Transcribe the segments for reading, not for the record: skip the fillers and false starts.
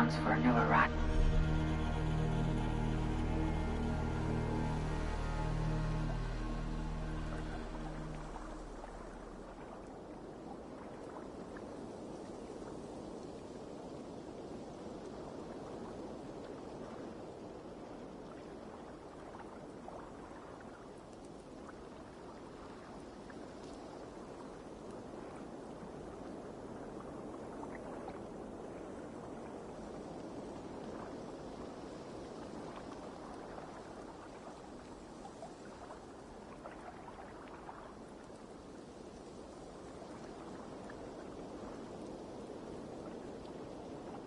grounds for a new arrival.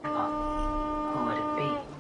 Who would it be?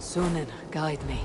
Sunan, guide me.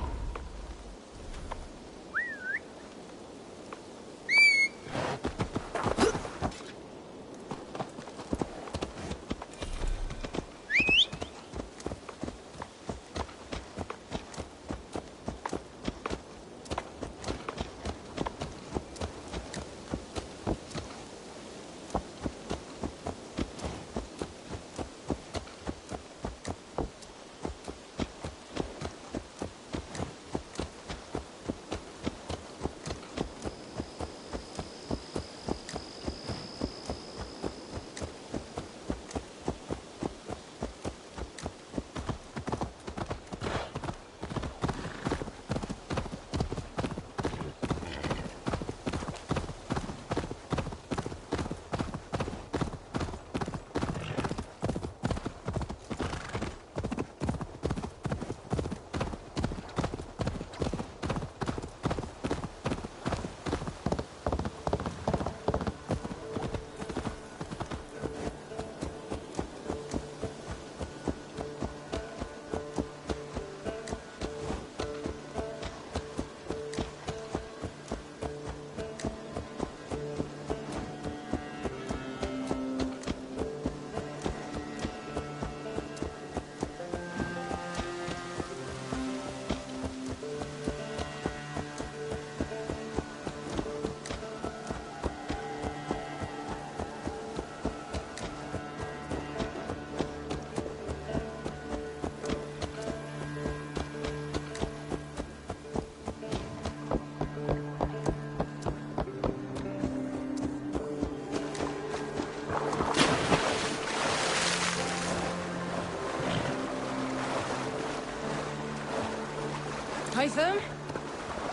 Hytham?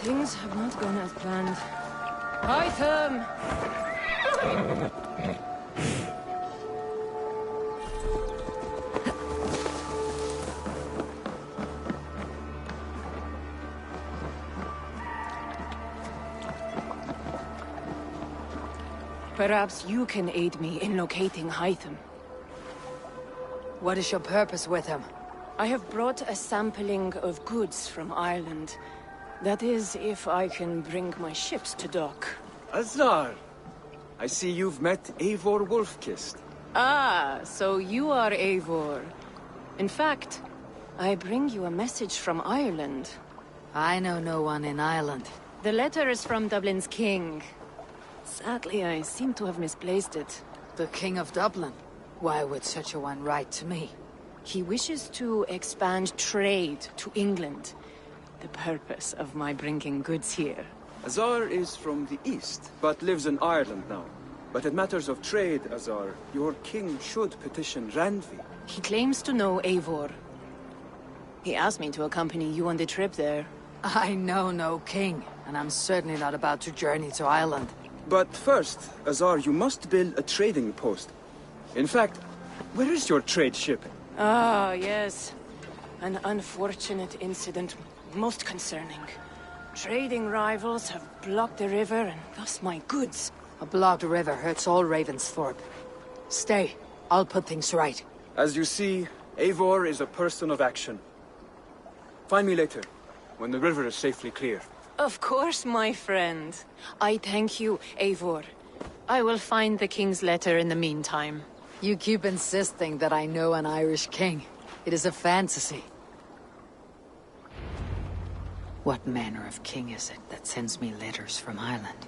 Things have not gone as planned. Hytham! Perhaps you can aid me in locating Hytham. What is your purpose with him? I have brought a sampling of goods from Ireland. That is, if I can bring my ships to dock. Azar! I see you've met Eivor Wolfkist. Ah, so you are Eivor. In fact, I bring you a message from Ireland. I know no one in Ireland. The letter is from Dublin's king. Sadly, I seem to have misplaced it. The King of Dublin? Why would such a one write to me? He wishes to expand trade to England. The purpose of my bringing goods here. Azar is from the east, but lives in Ireland now. But in matters of trade, Azar, your king should petition Randvi. He claims to know Eivor. He asked me to accompany you on the trip there. I know no king, and I'm certainly not about to journey to Ireland. But first, Azar, you must build a trading post. In fact, where is your trade ship? Ah, yes. An unfortunate incident, most concerning. Trading rivals have blocked the river, and thus my goods. A blocked river hurts all Ravensthorpe. Stay, I'll put things right. As you see, Eivor is a person of action. Find me later, when the river is safely clear. Of course, my friend. I thank you, Eivor. I will find the king's letter in the meantime. You keep insisting that I know an Irish king. It is a fantasy. What manner of king is it that sends me letters from Ireland?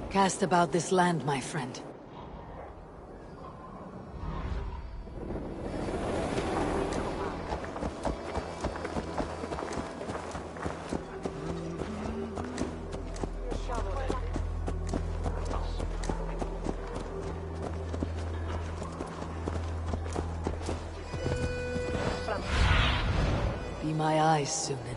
Cast about this land, my friend. Be my eyes, Sunan.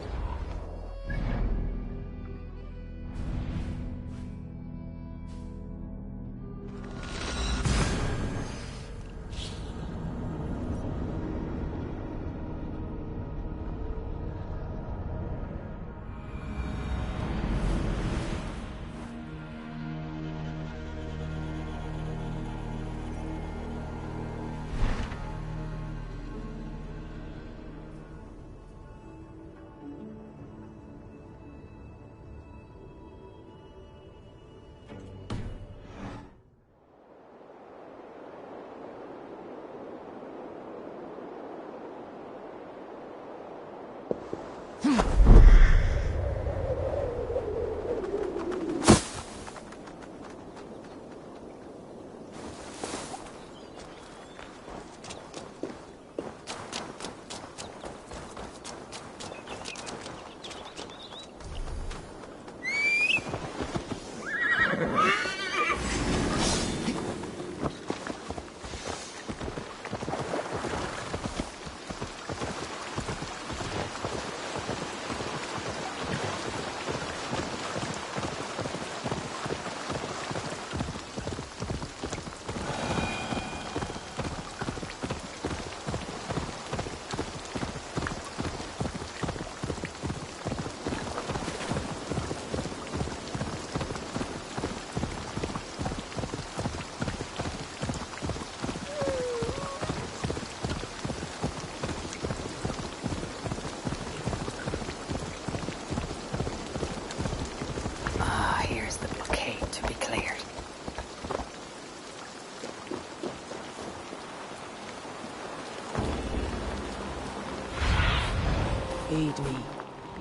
Aid me.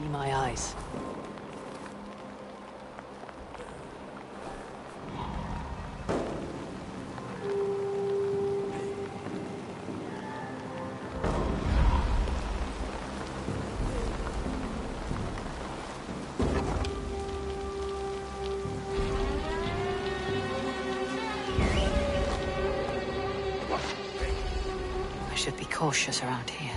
Be my eyes. I should be cautious around here.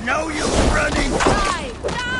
No use running! Die! Die!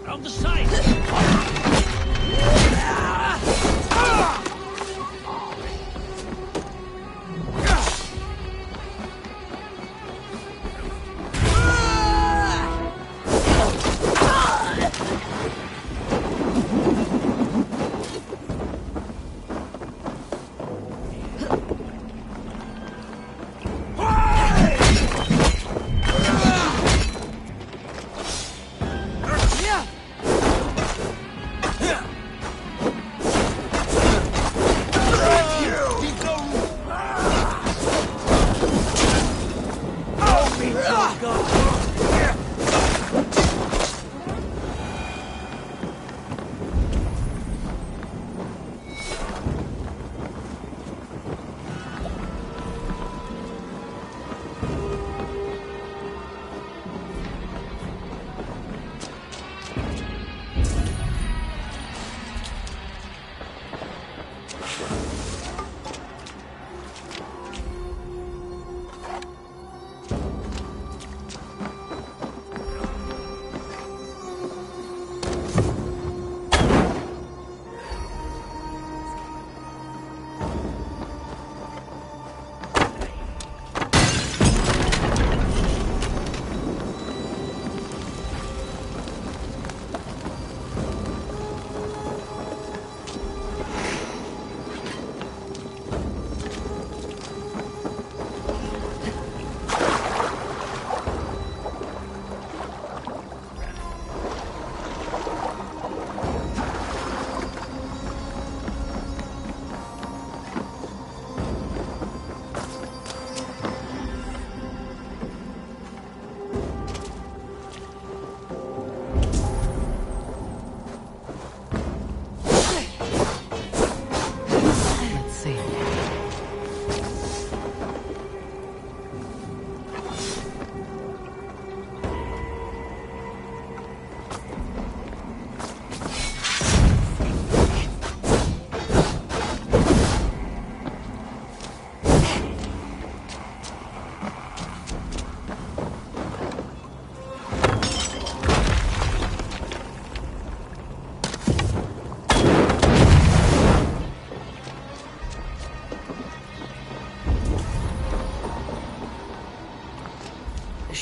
Round the side!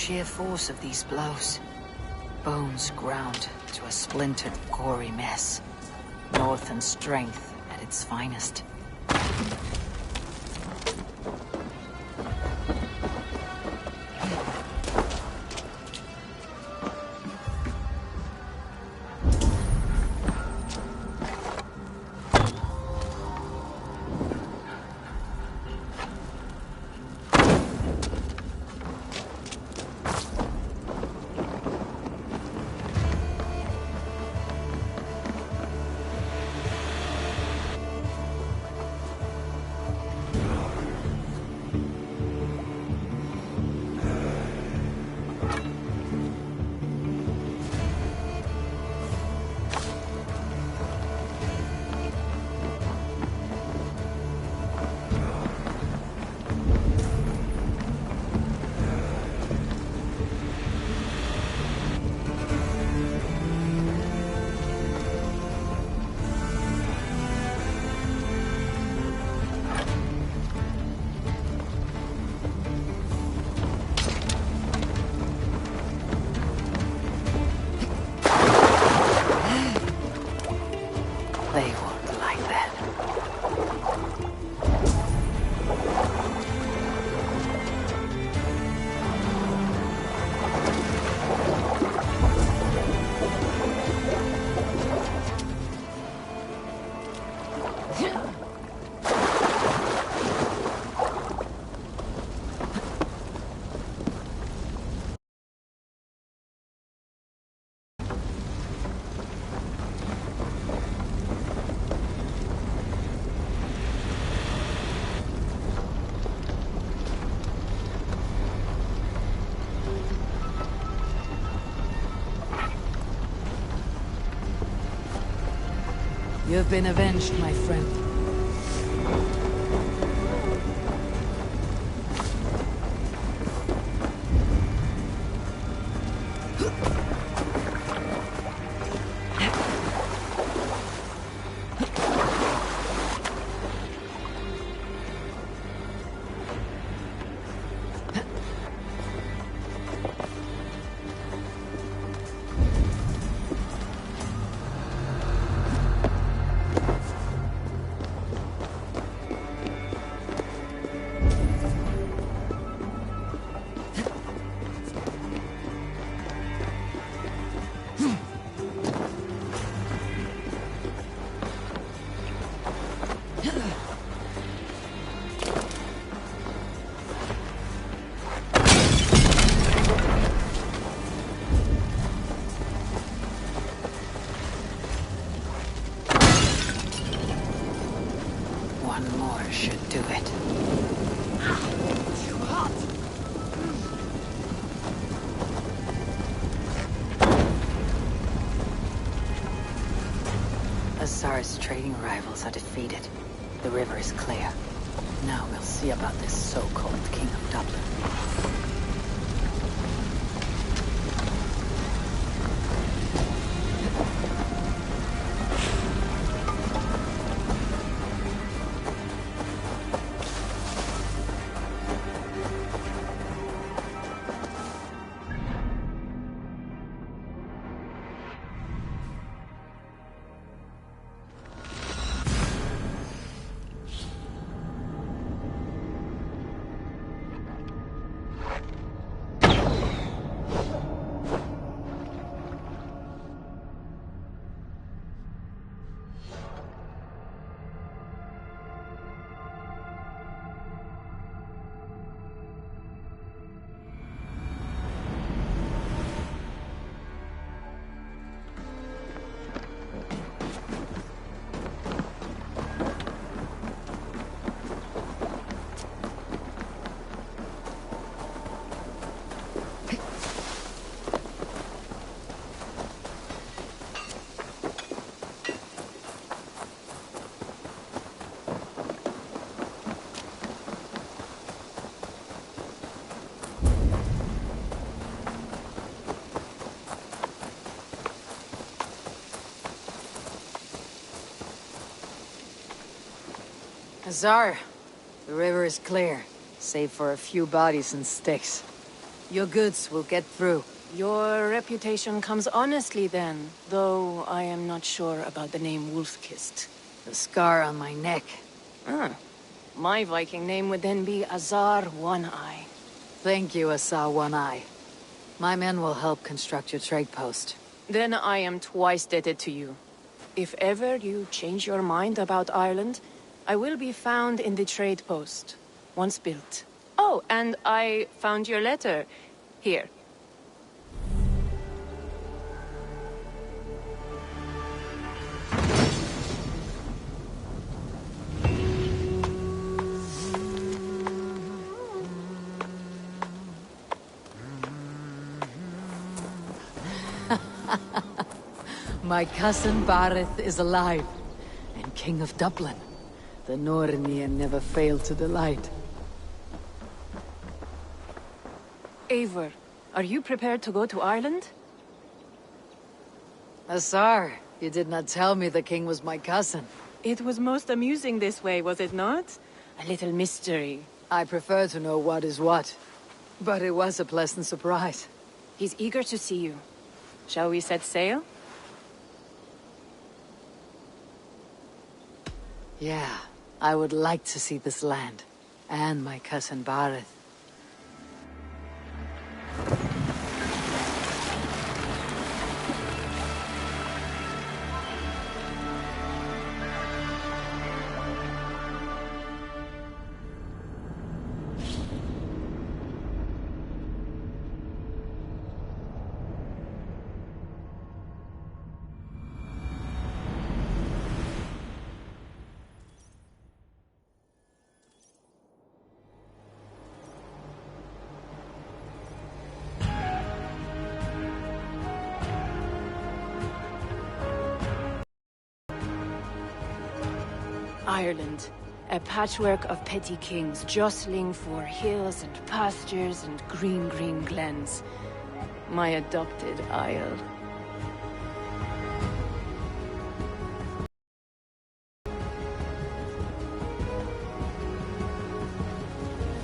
Sheer force of these blows. Bones ground to a splintered, gory mess. Northern strength at its finest. You've been avenged, my friend. One more should do it. Too hot. Azar's trading rivals are defeated. The river is clear. Now we'll see about this so-called King of Dublin. Azar, the river is clear, save for a few bodies and sticks. Your goods will get through. Your reputation comes honestly then, though I am not sure about the name Wolf-Kissed. The scar on my neck. Ah, my Viking name would then be Azar One-Eye. Thank you, Azar One-Eye. My men will help construct your trade post. Then I am twice indebted to you. If ever you change your mind about Ireland, I will be found in the trade post, once built. Oh, and I found your letter. Here. My cousin Barid is alive, and King of Dublin. The Nornian never failed to delight. Eivor, are you prepared to go to Ireland? Azar, you did not tell me the king was my cousin. It was most amusing this way, was it not? A little mystery. I prefer to know what is what. But it was a pleasant surprise. He's eager to see you. Shall we set sail? Yeah, I would like to see this land. And my cousin Barid. Ireland. A patchwork of petty kings jostling for hills and pastures and green glens. My adopted isle.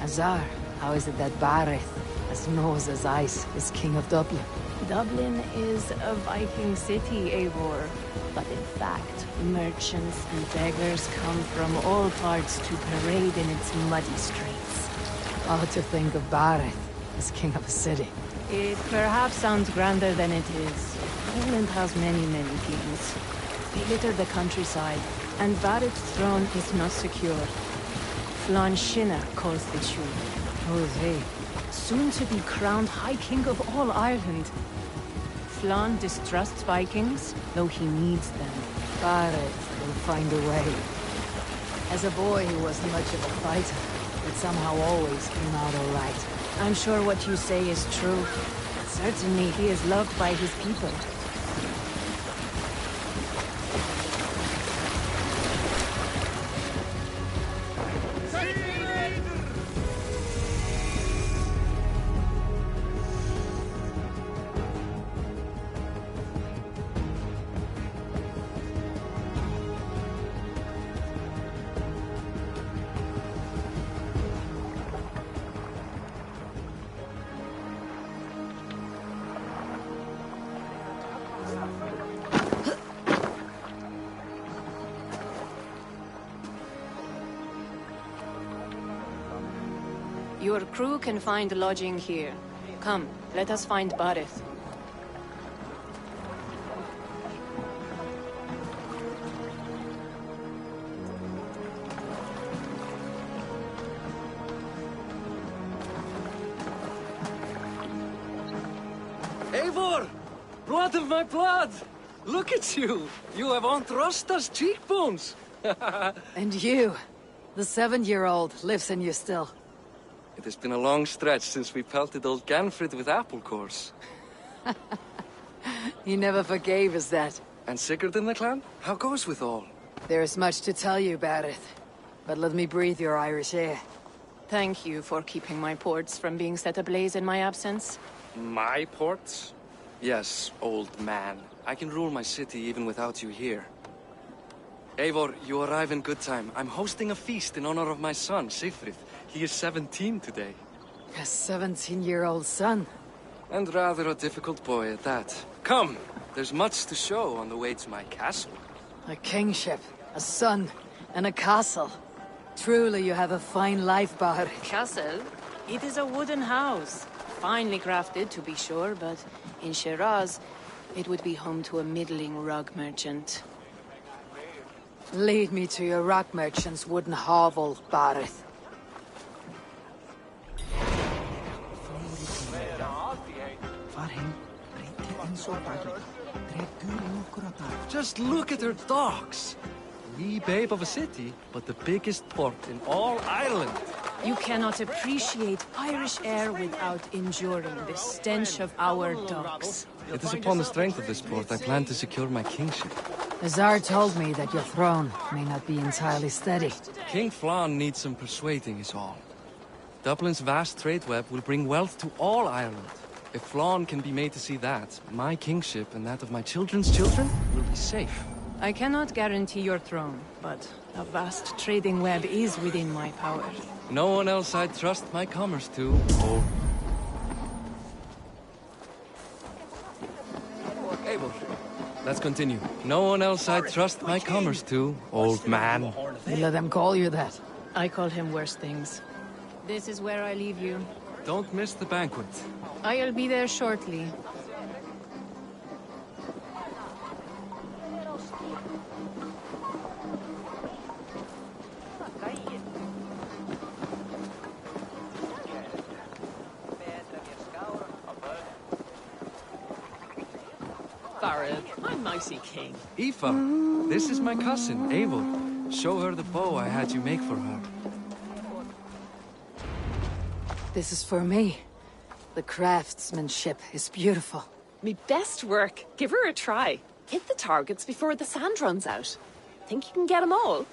Azar, how is it that Barid, as nose as ice, is king of Dublin? Dublin is a Viking city, Eivor. But in fact, merchants and beggars come from all parts to parade in its muddy streets. Oh, to think of Barid as king of a city. It perhaps sounds grander than it is. Ireland has many kings. They litter the countryside, and Barid's throne is not secure. Flann Sinna calls the tune. Who is he? Soon to be crowned High King of all Ireland. Flann distrusts Vikings, though he needs them. Barid will find a way. As a boy, he wasn't much of a fighter, but somehow always came out all right. I'm sure what you say is true. Certainly, he is loved by his people. Your crew can find lodging here. Come, let us find Barid. Eivor! Blood of my blood! Look at you! You have Aunt Rosta's cheekbones! And you, the 7-year-old, lives in you still. It has been a long stretch since we pelted old Ganfrid with apple cores. He never forgave us that. And Sigurd in the clan? How goes with all? There is much to tell you, Barid, but let me breathe your Irish air. Thank you for keeping my ports from being set ablaze in my absence. My ports? Yes, old man. I can rule my city even without you here. Eivor, you arrive in good time. I'm hosting a feast in honor of my son, Sigfrid. He is 17 today. A 17-year-old son. And rather a difficult boy at that. Come! There's much to show on the way to my castle. A kingship, a son, and a castle. Truly you have a fine life, Barid. Castle? It is a wooden house. Finely crafted, to be sure, but in Shiraz, it would be home to a middling rug merchant. Lead me to your rock merchant's wooden hovel, Barid. Just look at her docks! Wee babe of a city, but the biggest port in all Ireland. You cannot appreciate Irish air without enduring the stench of our docks. It is upon the strength of this port I plan to secure my kingship. Azar told me that your throne may not be entirely steady. King Flann needs some persuading is all. Dublin's vast trade web will bring wealth to all Ireland. If Flann can be made to see that, my kingship and that of my children's children will be safe. I cannot guarantee your throne, but a vast trading web is within my power. No one else I'd trust my commerce to. Oh. Eivor, let's continue. No one else I'd trust my commerce to, old man. You let them call you that. I call him worse things. This is where I leave you. Don't miss the banquet. I'll be there shortly. Barid, I'm Nicey King. Aoife, this is my cousin, Eivor. Show her the bow I had you make for her. This is for me. The craftsmanship is beautiful. Me best work. Give her a try. Hit the targets before the sand runs out. Think you can get them all?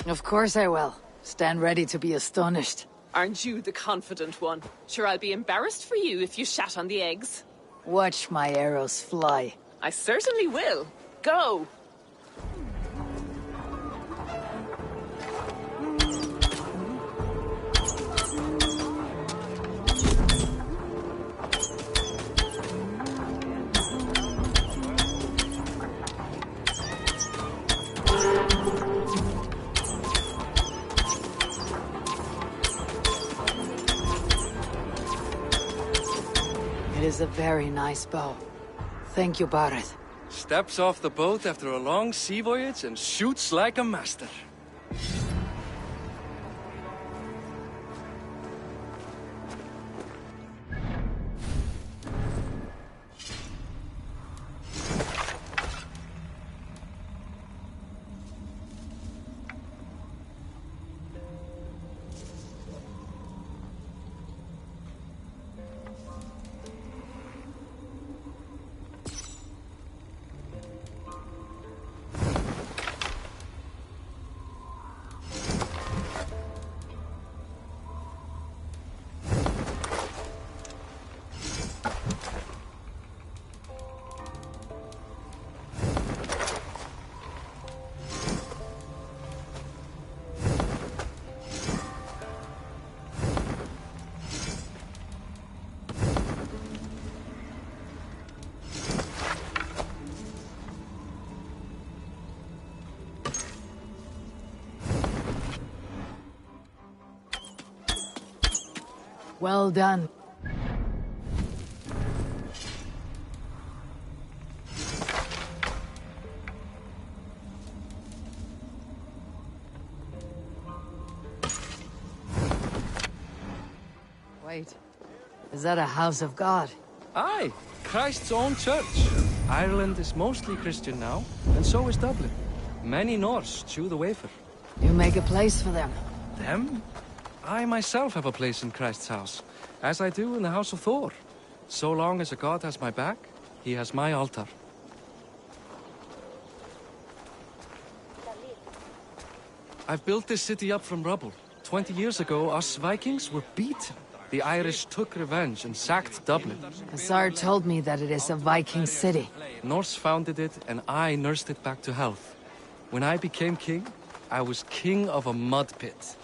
Of course I will. Stand ready to be astonished. Aren't you the confident one? Sure, I'll be embarrassed for you if you shat on the eggs. Watch my arrows fly. I certainly will. Go! It is a very nice bow. Thank you, Barid. Steps off the boat after a long sea voyage and shoots like a master. Well done. Wait, is that a house of God? Aye, Christ's own church. Ireland is mostly Christian now, and so is Dublin. Many Norse chew the wafer. You make a place for them. Them? I myself have a place in Christ's house, as I do in the house of Thor. So long as a god has my back, he has my altar. I've built this city up from rubble. 20 years ago, us Vikings were beaten. The Irish took revenge and sacked Dublin. Azar told me that it is a Viking city. Norse founded it, and I nursed it back to health. When I became king, I was king of a mud pit.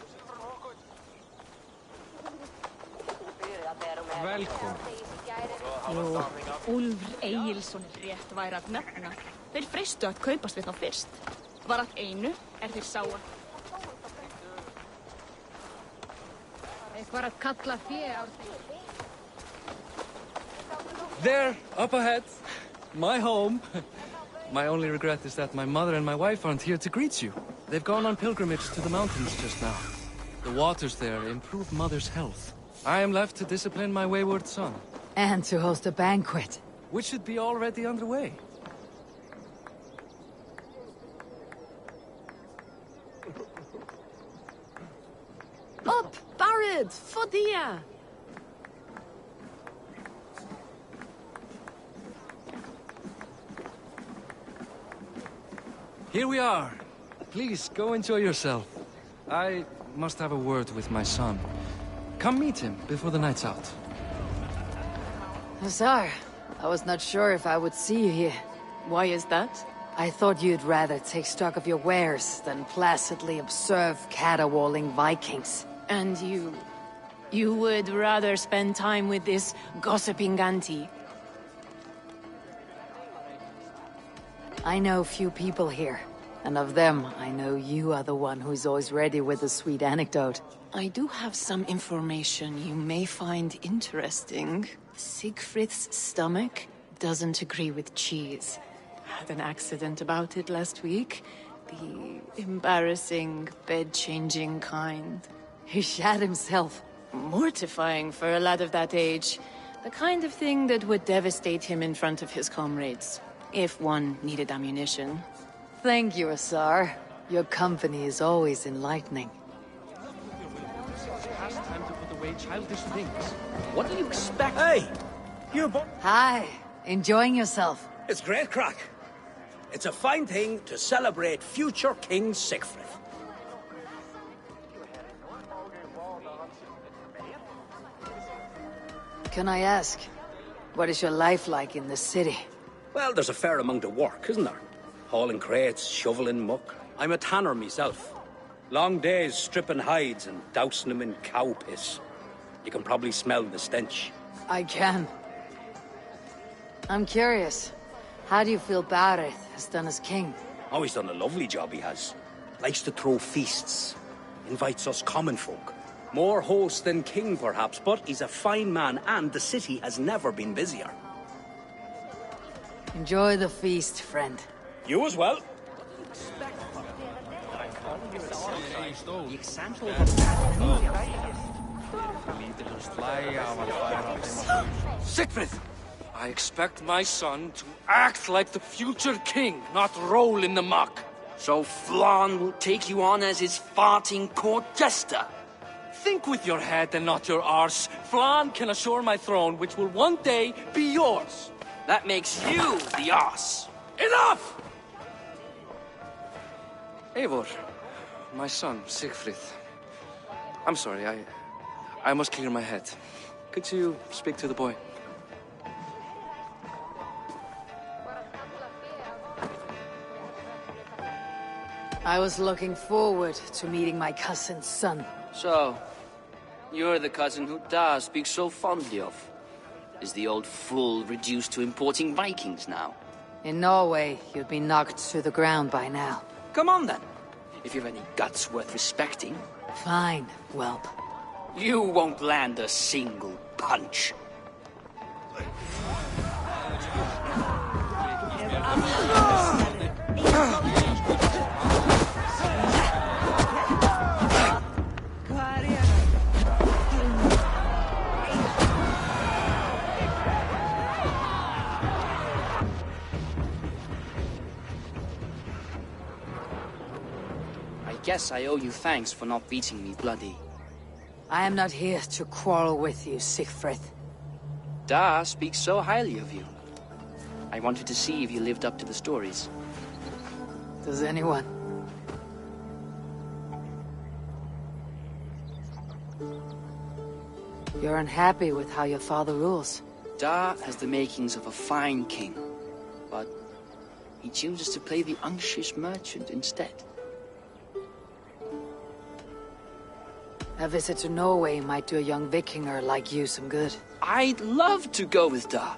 Velkomin. Jú, Úlfr Egilsson rétt væri að nefna. Þeir freistu að kaupast við þá fyrst. Var að einu þeir sáu. Eitthvað að kalla á þeir. There, up ahead. My home. My only regret is that my mother and my wife aren't here to greet you. They've gone on pilgrimage to the mountains just now. The waters there improve mother's health. I am left to discipline my wayward son. And to host a banquet. Which should be already underway. Up, Barid, Fodia! Here we are. Please, go enjoy yourself. I must have a word with my son. Come meet him before the night's out. Azar, I was not sure if I would see you here. Why is that? I thought you'd rather take stock of your wares than placidly observe caterwauling Vikings. And you? You would rather spend time with this gossiping auntie? I know few people here, and of them, I know you are the one who's always ready with a sweet anecdote. I do have some information you may find interesting. Siegfried's stomach doesn't agree with cheese. Had an accident about it last week. The embarrassing, bed-changing kind. He shat himself. Mortifying for a lad of that age. The kind of thing that would devastate him in front of his comrades. If one needed ammunition. Thank you, Azar. Your company is always enlightening. Time to put away childish things. What do you expect? Hey! Hi. Enjoying yourself? It's great crack. It's a fine thing to celebrate future King Siegfried. Can I ask, what is your life like in the city? Well, there's a fair amount of work, isn't there? Hauling crates, shoveling muck. I'm a tanner myself. Long days stripping hides and dousing them in cow piss. You can probably smell the stench. I can. I'm curious. How do you feel Barid has done as king? Oh, he's done a lovely job, he has. Likes to throw feasts. Invites us common folk. More host than king, perhaps, but he's a fine man, and the city has never been busier. Enjoy the feast, friend. You as well. Siegfried! I expect my son to act like the future king, not roll in the muck. So Flan will take you on as his farting court jester? Think with your head and not your arse. Flan can assure my throne, which will one day be yours. That makes you the arse. Enough! Eivor, my son, Siegfried. I'm sorry, I must clear my head. Could you speak to the boy? I was looking forward to meeting my cousin's son. So, you're the cousin who Da speaks so fondly of. Is the old fool reduced to importing Vikings now? In Norway, you'd be knocked to the ground by now. Come on then, if you've any guts worth respecting. Fine, whelp. You won't land a single punch. I guess I owe you thanks for not beating me bloody. I am not here to quarrel with you, Siegfried. Da speaks so highly of you. I wanted to see if you lived up to the stories. Does anyone? You're unhappy with how your father rules? Da has the makings of a fine king, but he chooses to play the unctuous merchant instead. A visit to Norway might do a young Vikinger like you some good. I'd love to go with Da.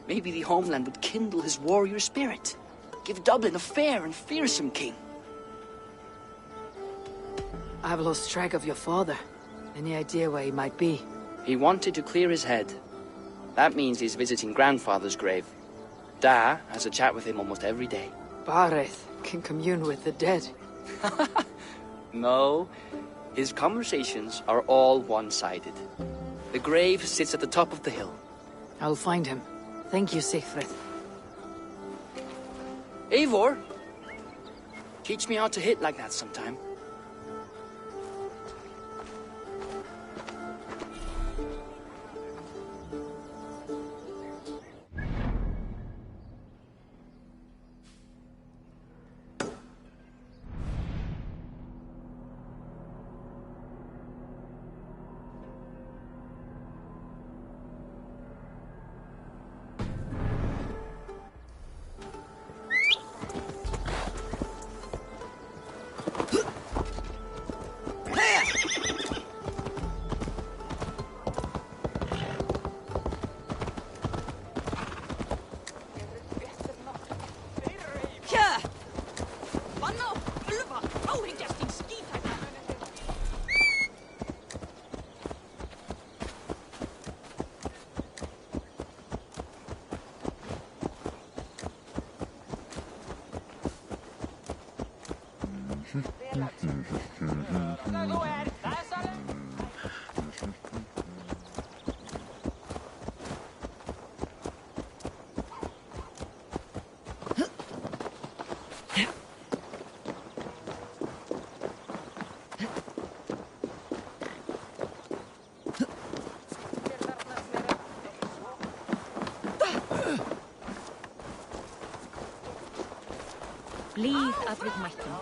Maybe the homeland would kindle his warrior spirit. Give Dublin a fair and fearsome king. I've lost track of your father. Any idea where he might be? He wanted to clear his head. That means he's visiting grandfather's grave. Da has a chat with him almost every day. Barid can commune with the dead. No, his conversations are all one-sided. The grave sits at the top of the hill. I'll find him. Thank you, Siegfried. Eivor, teach me how to hit like that sometime. Blíð að við mættum.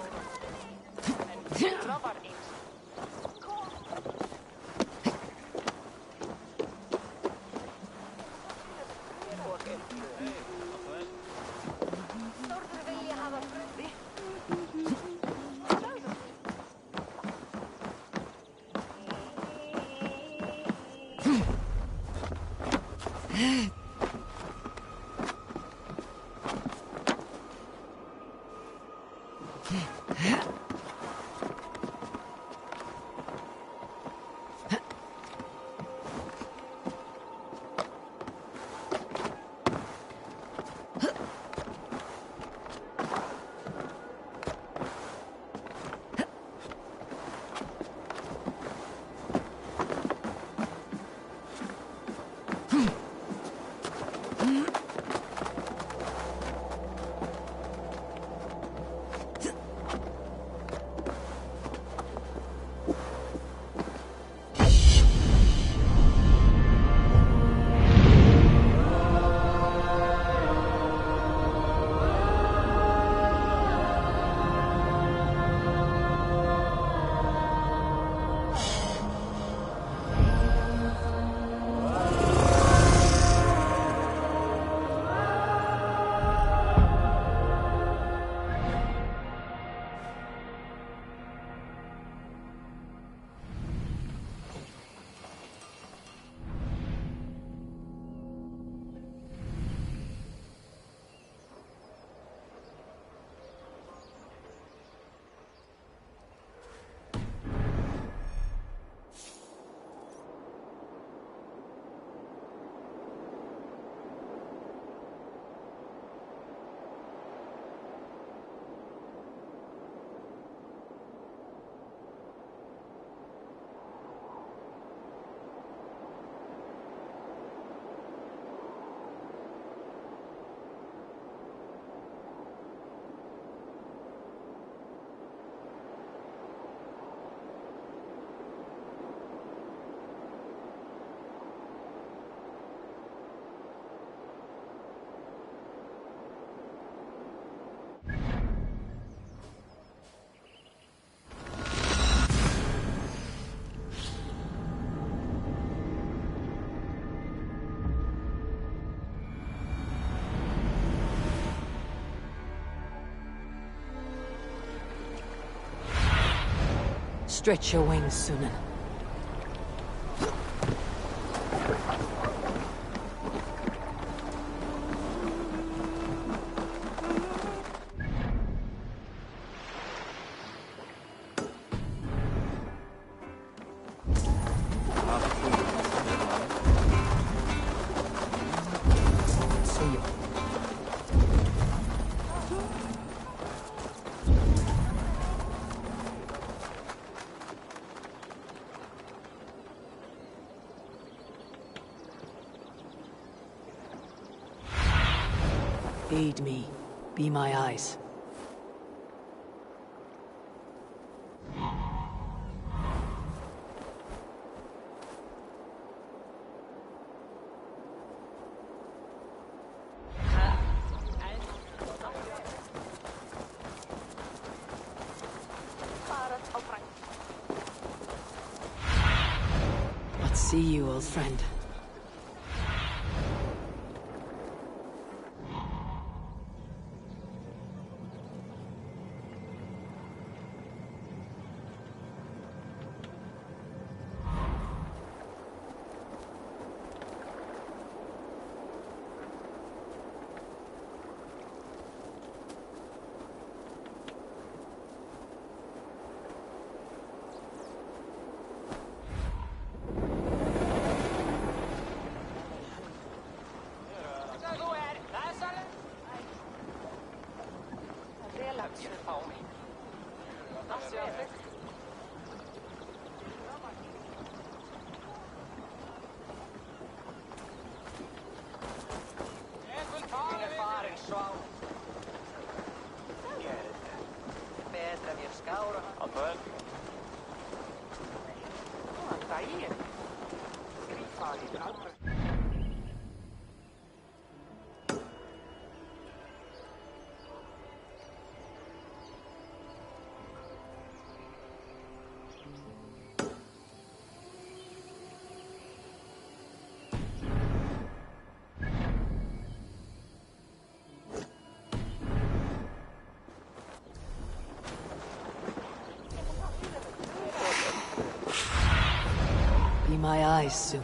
Stretch your wings, Sunan. Aid me. Be my eyes. Let's see you, old friend. Be my eyes soon.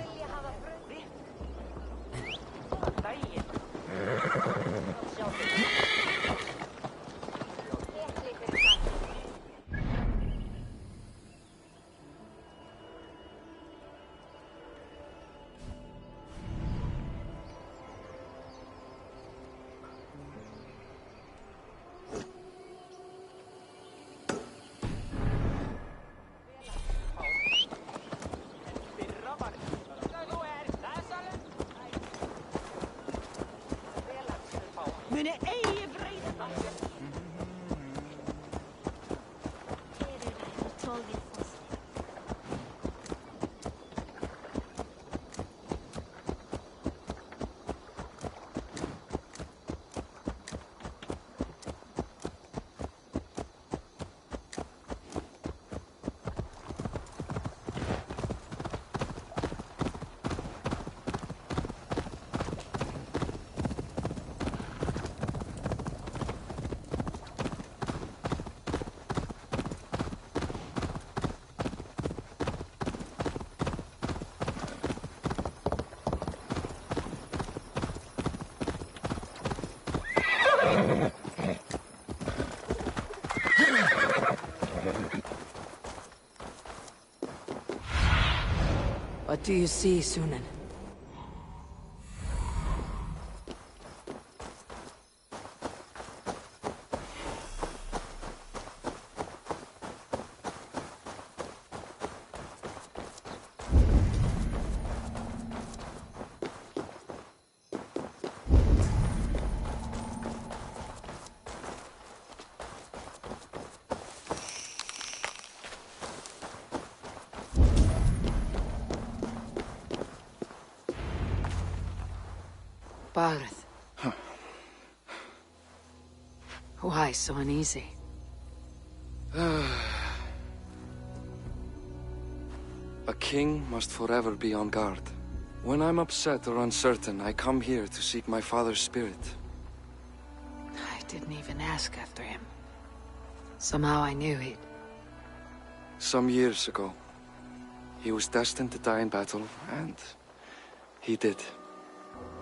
What do you see, Sunan? Barid. Huh. Why so uneasy? A king must forever be on guard. When I'm upset or uncertain, I come here to seek my father's spirit. I didn't even ask after him. Somehow I knew he'd... Some years ago, he was destined to die in battle, and he did.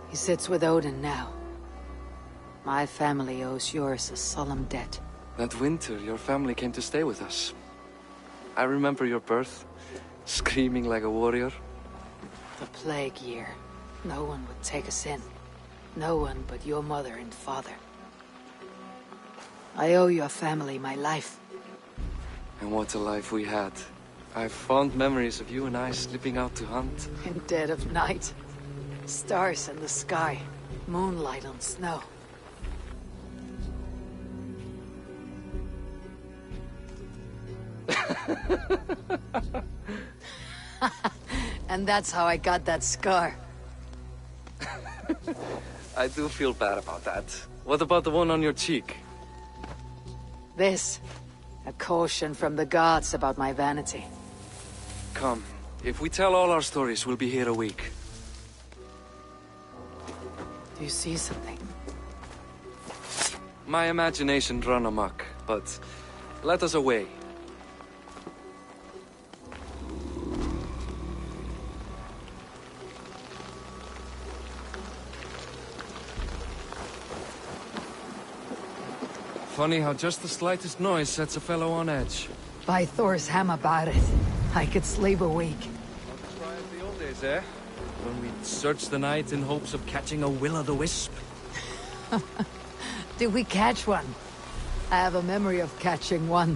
He sits with Odin now. My family owes yours a solemn debt. That winter, your family came to stay with us. I remember your birth, screaming like a warrior. The plague year. No one would take us in. No one but your mother and father. I owe your family my life. And what a life we had. I have fond memories of you and I slipping out to hunt. In dead of night. Stars in the sky. Moonlight on snow. And that's how I got that scar. I do feel bad about that. What about the one on your cheek? This. A caution from the gods about my vanity. Come. If we tell all our stories, we'll be here a week. Do you see something? My imagination run amok, but let us away. Funny how just the slightest noise sets a fellow on edge. By Thor's hammer, Barid. I could sleep a week. Not as dry as the old days, eh? When we'd search the night in hopes of catching a will-o'-the-wisp. Did we catch one? I have a memory of catching one.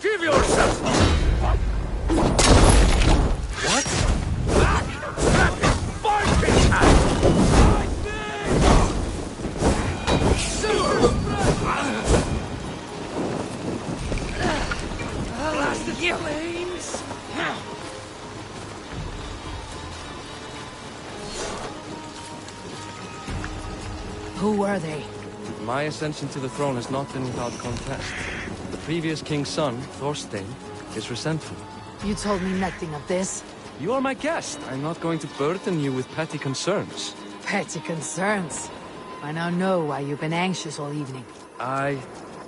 Give yourself up! What? Back! Rapid! Fighting hand! Blasted flames! Who were they? My ascension to the throne has not been without contest. The previous king's son, Thorstein, is resentful. You told me nothing of this. You are my guest. I'm not going to burden you with petty concerns. Petty concerns. I now know why you've been anxious all evening. Aye,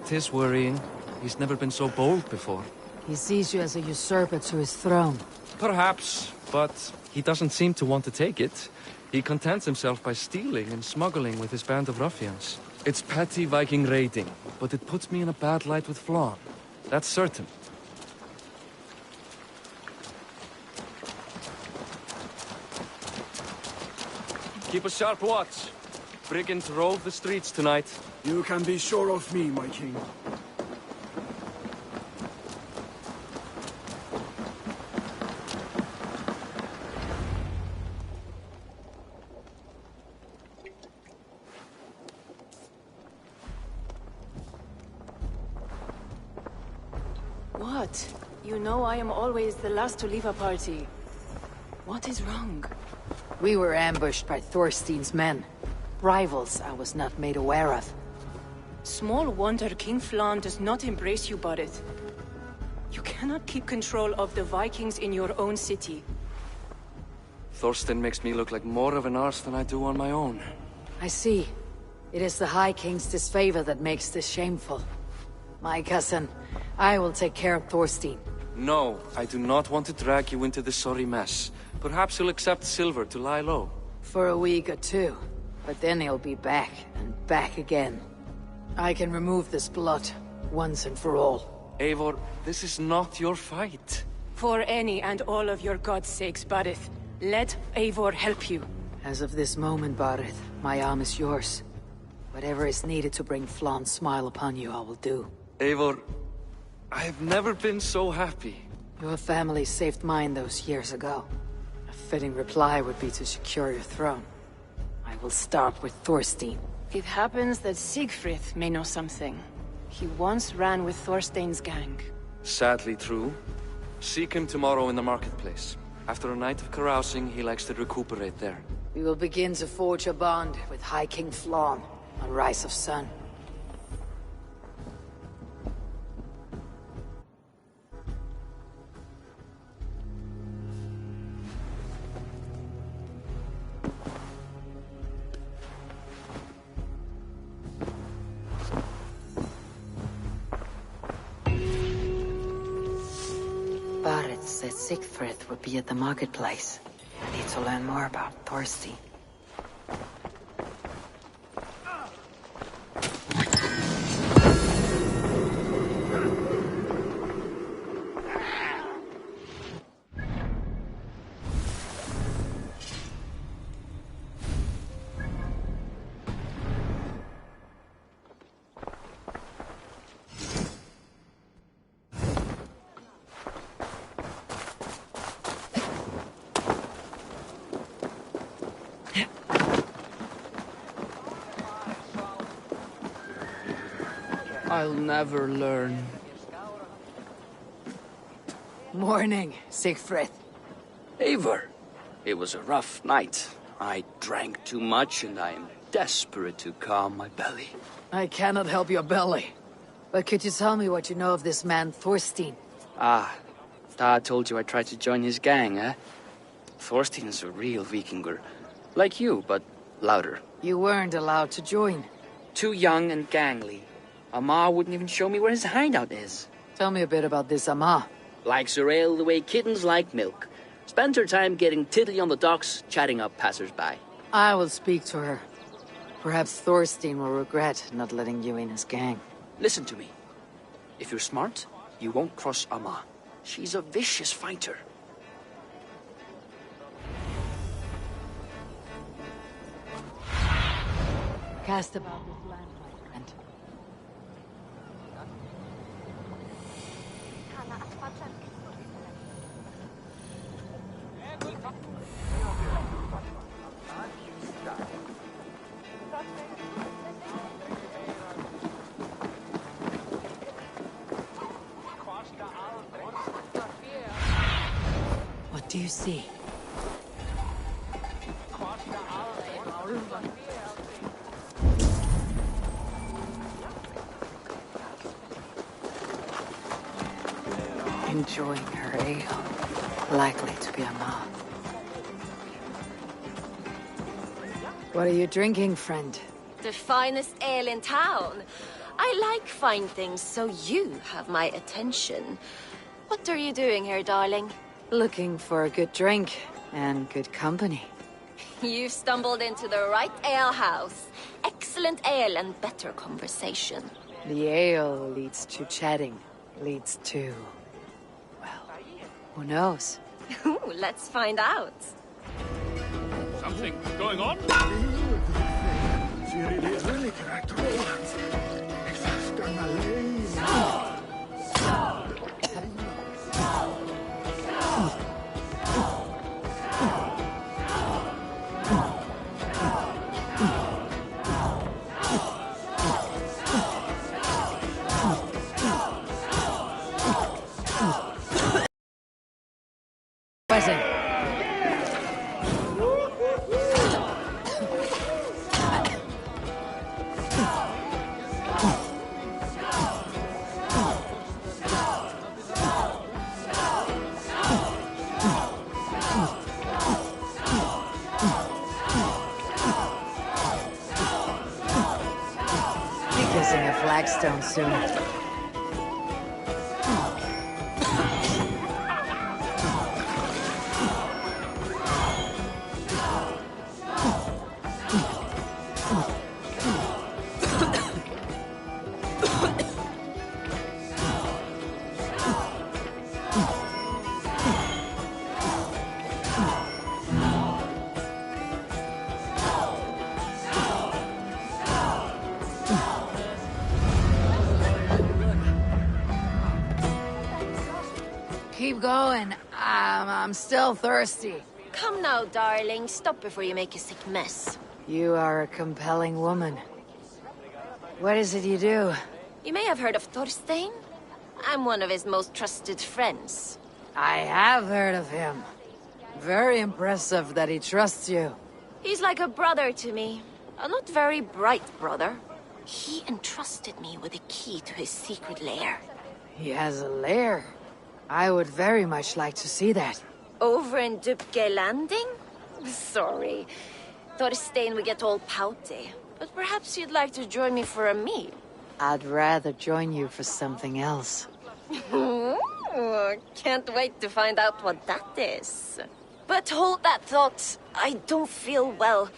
'tis worrying. He's never been so bold before. He sees you as a usurper to his throne. Perhaps, but he doesn't seem to want to take it. He contents himself by stealing and smuggling with his band of ruffians. It's petty Viking raiding, but it puts me in a bad light with Flann. That's certain. Keep a sharp watch. Brigands rove the streets tonight. You can be sure of me, my king. What? You know I am always the last to leave a party. What is wrong? We were ambushed by Thorstein's men. Rivals I was not made aware of. Small wonder King Flann does not embrace you, Barid. You cannot keep control of the Vikings in your own city. Thorstein makes me look like more of an arse than I do on my own. I see. It is the High King's disfavor that makes this shameful. My cousin, I will take care of Thorstein. No, I do not want to drag you into this sorry mess. Perhaps you'll accept silver to lie low. For a week or two. But then he'll be back, and back again. I can remove this blot, once and for all. Eivor, this is not your fight. For any and all of your god's sakes, Barid, let Eivor help you. As of this moment, Barid, my arm is yours. Whatever is needed to bring Flaan's smile upon you, I will do. Eivor, I have never been so happy. Your family saved mine those years ago. A fitting reply would be to secure your throne. I will start with Thorstein. It happens that Siegfried may know something. He once ran with Thorstein's gang. Sadly true. Seek him tomorrow in the marketplace. After a night of carousing, he likes to recuperate there. We will begin to forge a bond with High King Flaan on Rise of Sun. Barid said Siegfried would be at the marketplace. I need to learn more about Thorstein. I'll never learn. Morning, Siegfried. Eivor, it was a rough night. I drank too much and I am desperate to calm my belly. I cannot help your belly. But could you tell me what you know of this man, Thorstein? Ah, Dad told you I tried to join his gang, eh? Thorstein is a real Vikinger. Like you, but louder. You weren't allowed to join. Too young and gangly. Amar wouldn't even show me where his hideout is. Tell me a bit about this Amar. Likes her ale the way kittens like milk. Spends her time getting tiddly on the docks, chatting up passers-by. I will speak to her. Perhaps Thorstein will regret not letting you in his gang. Listen to me. If you're smart, you won't cross Amar. She's a vicious fighter. Cast about this land, my friend. What do you see? Enjoying her ale. Likely to be a moth. What are you drinking, friend? The finest ale in town. I like fine things, so you have my attention. What are you doing here, darling? Looking for a good drink and good company. You've stumbled into the right alehouse. Excellent ale and better conversation. The ale leads to chatting, leads to... well, who knows? Ooh, let's find out. Something going on? Kissing a flagstone soon. Keep going. I'm still thirsty. Come now, darling. Stop before you make a sick mess. You are a compelling woman. What is it you do? You may have heard of Thorstein. I'm one of his most trusted friends. I have heard of him. Very impressive that he trusts you. He's like a brother to me. A not very bright brother. He entrusted me with the key to his secret lair. He has a lair. I would very much like to see that. Over in Dubke Landing? Sorry. Thorstein would get all pouty. But perhaps you'd like to join me for a meal. I'd rather join you for something else. Can't wait to find out what that is. But hold that thought. I don't feel well.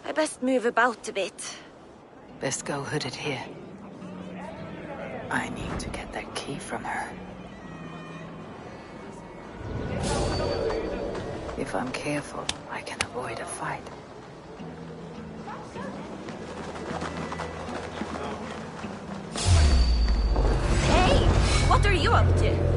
I best move about a bit. Best go hooded here. I need to get that key from her. If I'm careful, I can avoid a fight. Hey! What are you up to?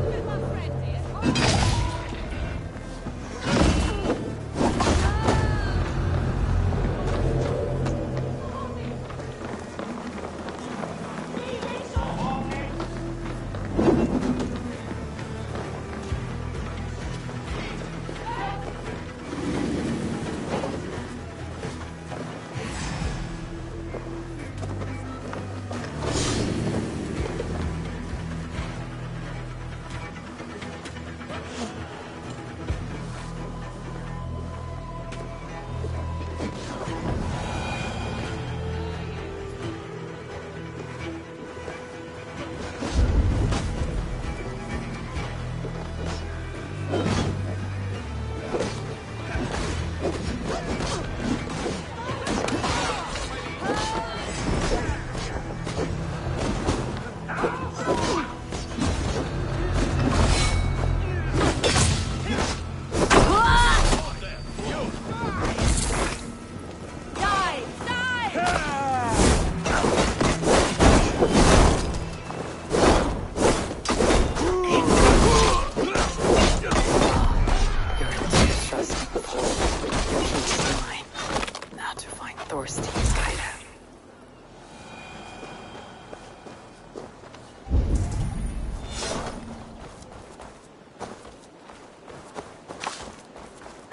Thorstein's hideout.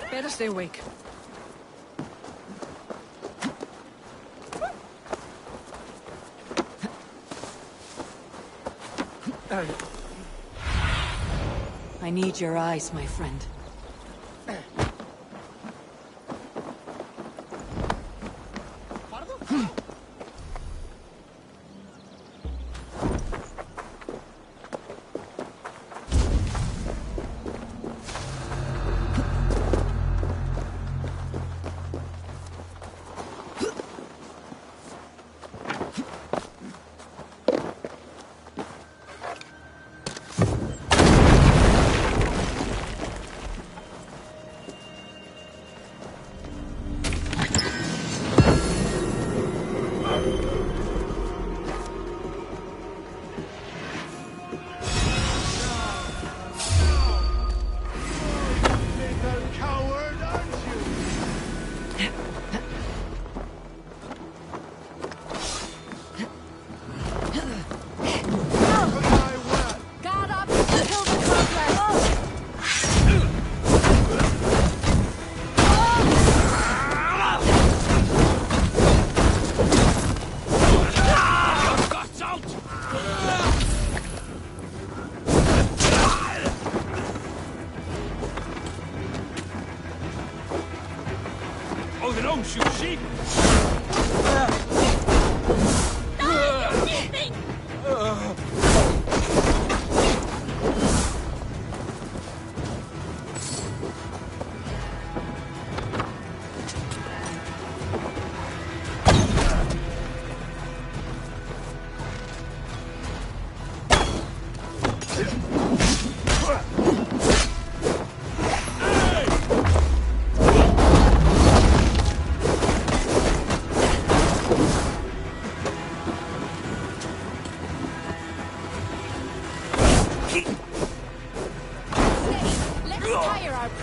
Better stay awake. I need your eyes, my friend.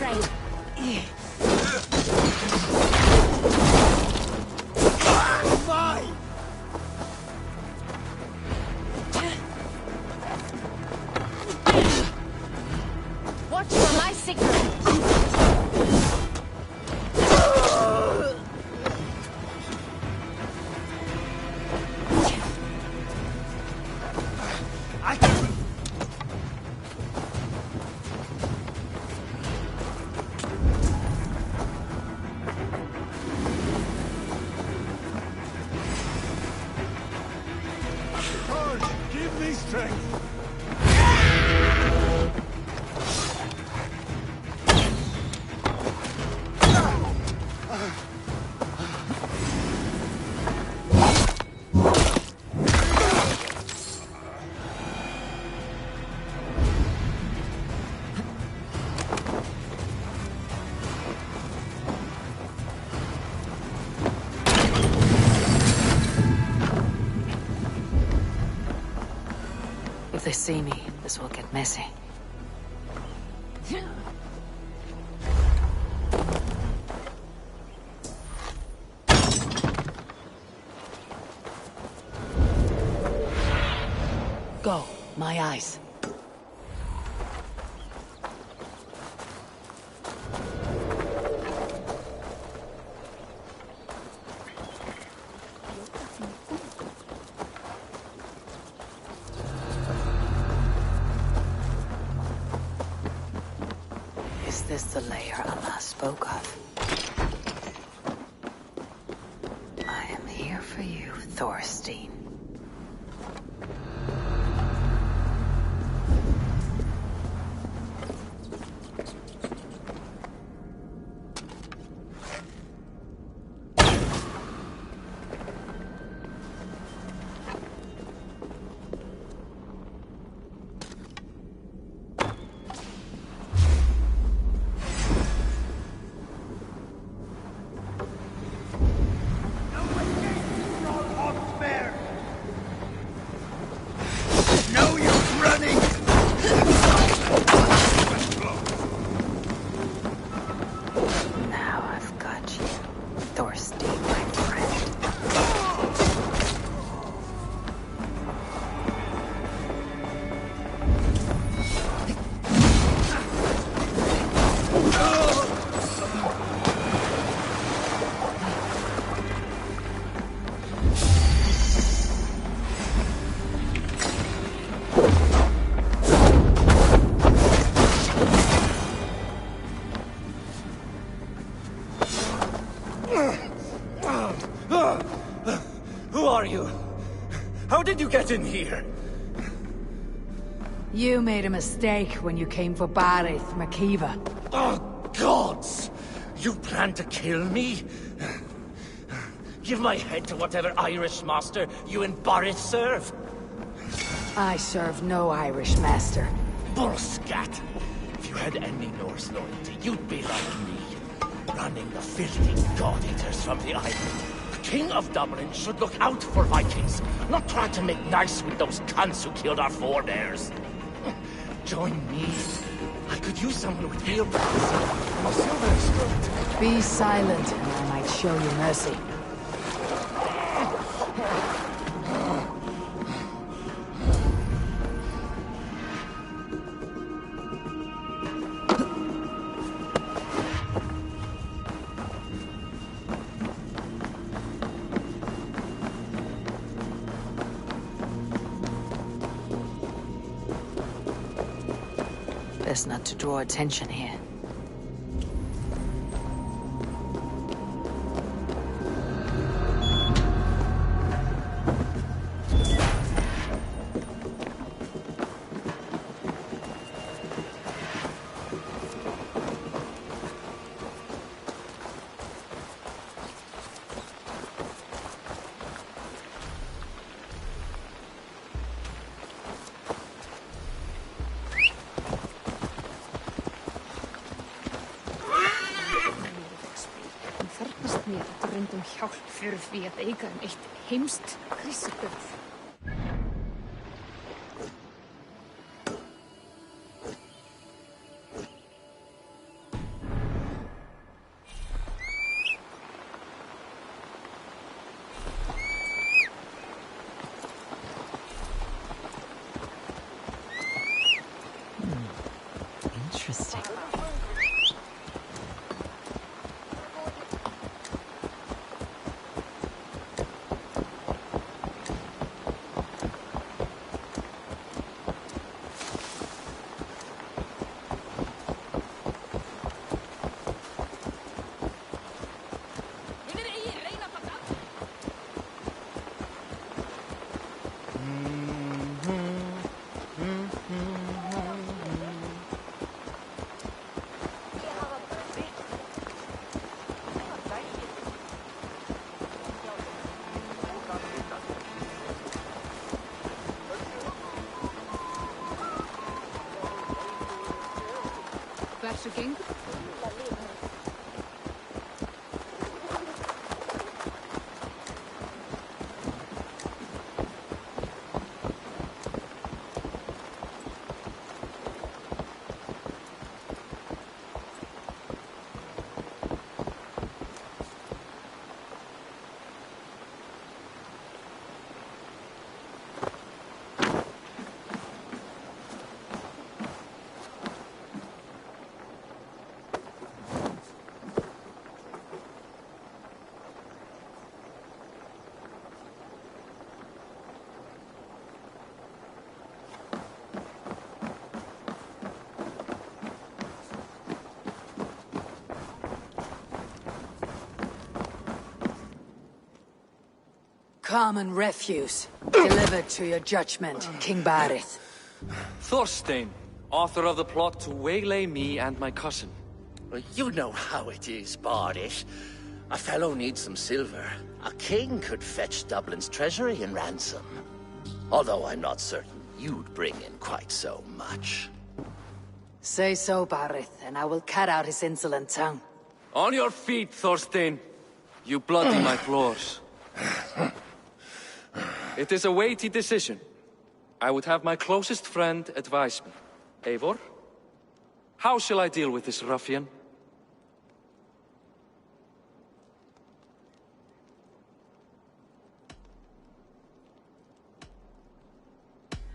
Great. Watch for my signal. Give me strength! If they see me, this will get messy. Go, my eyes. Is this the lair Allah spoke of? I am here for you, Thorstein. Who are you? How did you get in here? You made a mistake when you came for Barid, Makiva. Oh, gods! You plan to kill me? Give my head to whatever Irish master you and Barid serve. I serve no Irish master. Bullscat! If you had any Norse loyalty, you'd be like me. Running the filthy god-eaters from the island. The King of Dublin should look out for Vikings, not try to make nice with those cunts who killed our forebears. Join me. I could use someone with real brains and a silver strut. Be silent, and I might show you mercy. Best not to draw attention here. Hjálp fyrir því að eiga eitt heimst krisiböð. Hversu gengur? Common refuse. Delivered to your judgment, King Barid. Thorstein, author of the plot to waylay me and my cousin. Well, you know how it is, Barid. A fellow needs some silver. A king could fetch Dublin's treasury in ransom. Although I'm not certain you'd bring in quite so much. Say so, Barid, and I will cut out his insolent tongue. On your feet, Thorstein. You bloody my floors. It is a weighty decision. I would have my closest friend advise me. Eivor, how shall I deal with this ruffian?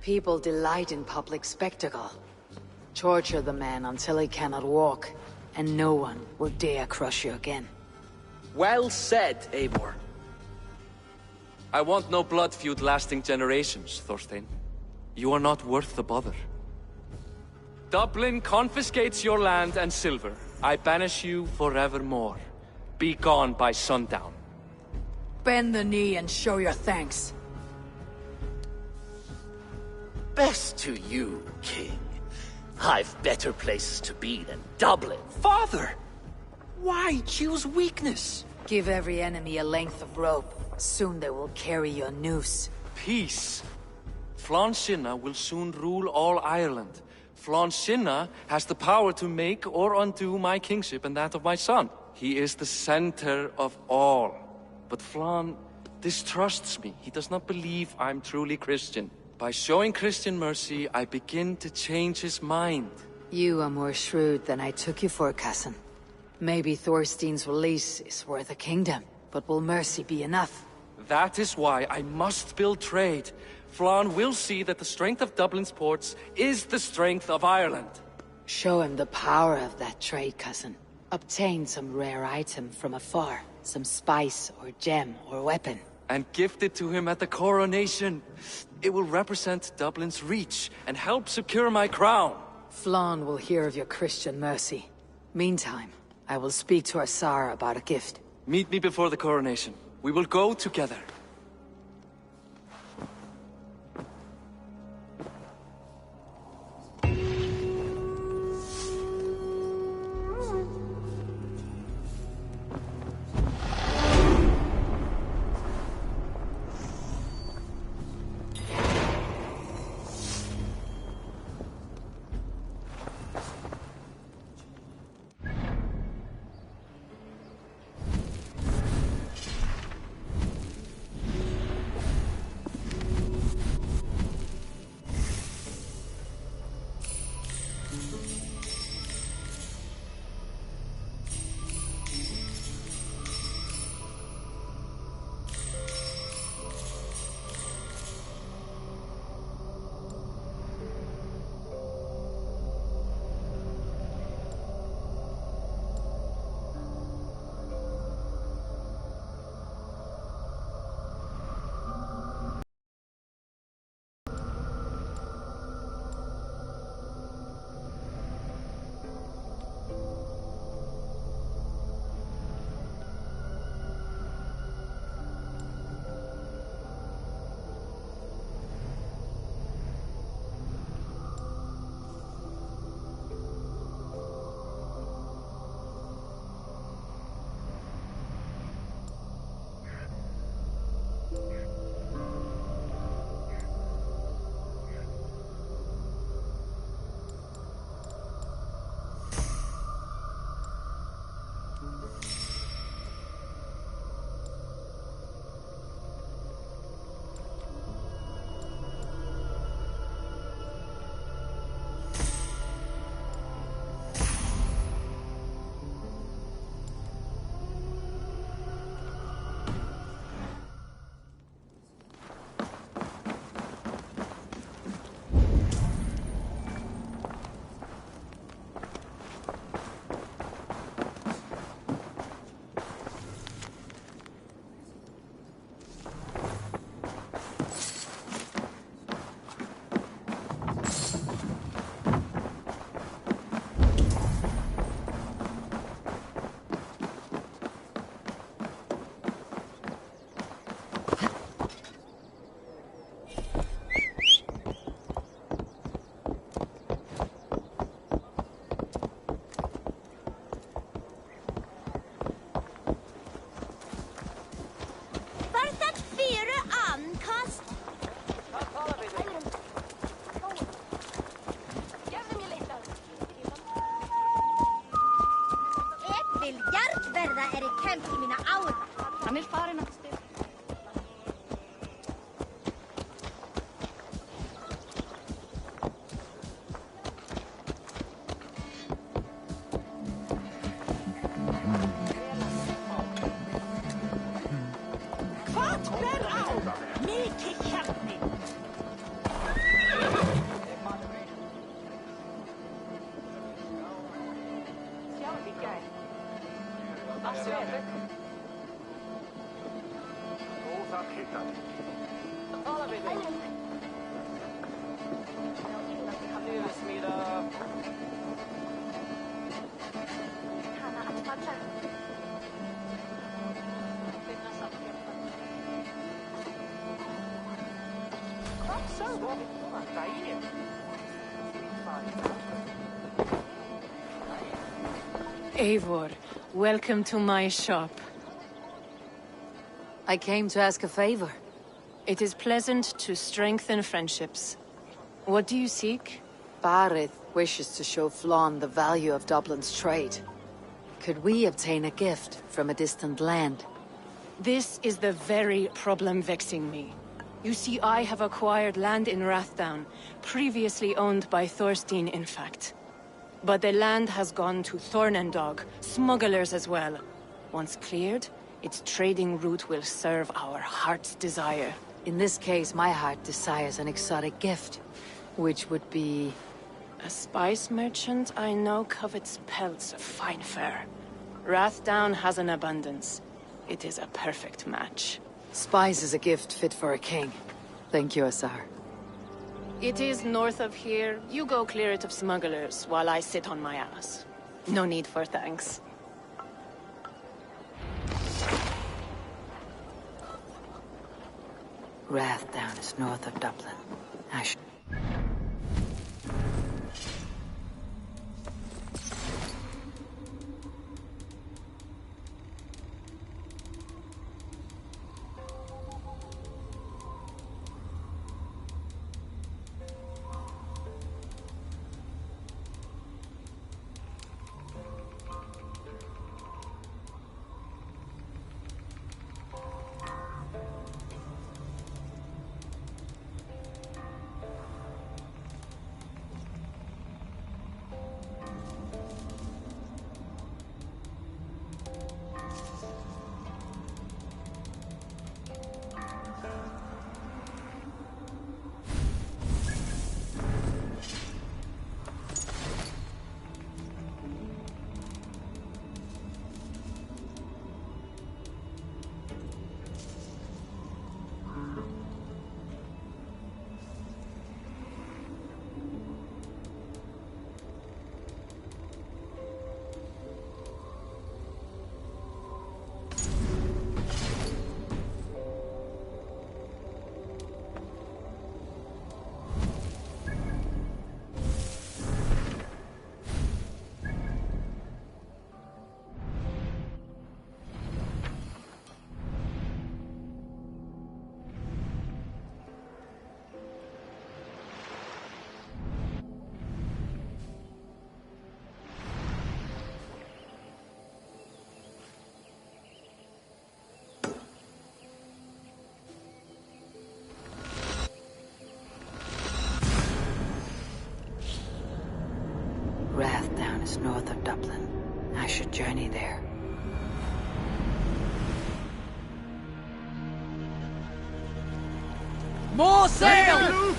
People delight in public spectacle. Torture the man until he cannot walk, and no one will dare crush you again. Well said, Eivor. I want no blood feud lasting generations, Thorstein. You are not worth the bother. Dublin confiscates your land and silver. I banish you forevermore. Be gone by sundown. Bend the knee and show your thanks. Best to you, King. I've better places to be than Dublin. Father! Why choose weakness? Give every enemy a length of rope. Soon they will carry your noose. Peace. Flann Sinna will soon rule all Ireland. Flann Sinna has the power to make or undo my kingship and that of my son. He is the center of all. But Flann distrusts me. He does not believe I'm truly Christian. By showing Christian mercy, I begin to change his mind. You are more shrewd than I took you for, cousin. Maybe Thorstein's release is worth a kingdom, but will mercy be enough? That is why I must build trade. Flann will see that the strength of Dublin's ports is the strength of Ireland. Show him the power of that trade, cousin. Obtain some rare item from afar. Some spice or gem or weapon. And gift it to him at the coronation. It will represent Dublin's reach and help secure my crown. Flann will hear of your Christian mercy. Meantime, I will speak to our Tsar about a gift. Meet me before the coronation. We will go together. Eivor, welcome to my shop. I came to ask a favor. It is pleasant to strengthen friendships. What do you seek? Barid wishes to show Flann the value of Dublin's trade. Could we obtain a gift from a distant land? This is the very problem vexing me. You see, I have acquired land in Rathdown, previously owned by Thorstein, in fact. But the land has gone to Thornendog, smugglers as well. Once cleared, its trading route will serve our heart's desire. In this case, my heart desires an exotic gift, which would be... A spice merchant I know covets pelts of fine fur. Rathdown has an abundance. It is a perfect match. Spice is a gift fit for a king. Thank you, Asar. It is north of here. You go clear it of smugglers, while I sit on my ass. No need for thanks. Rathdown is north of Dublin. Rathdown is north of Dublin. I should journey there. More sail!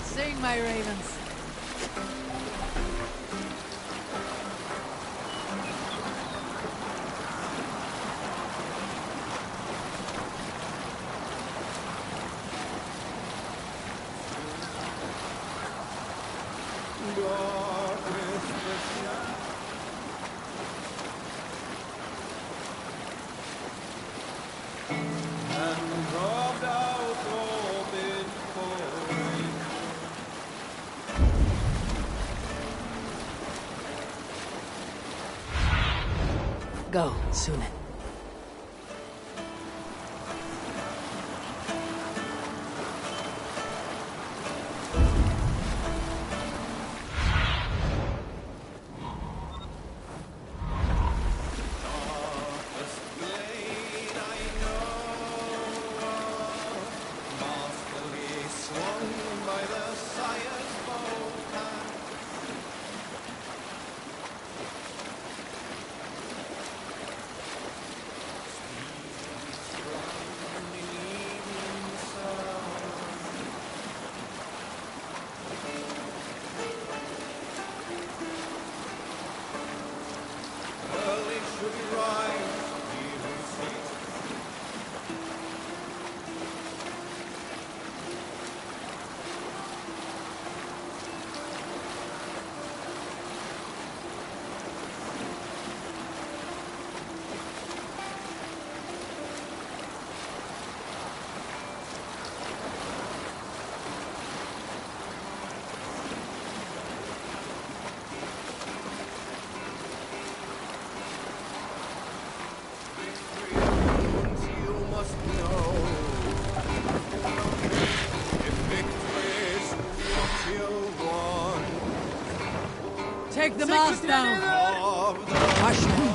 Sing, my ravens. Go, Sunan. Take the mast down! Rush him!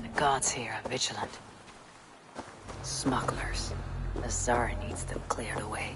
The gods here are vigilant. Smugglers. The Tsar needs them cleared away.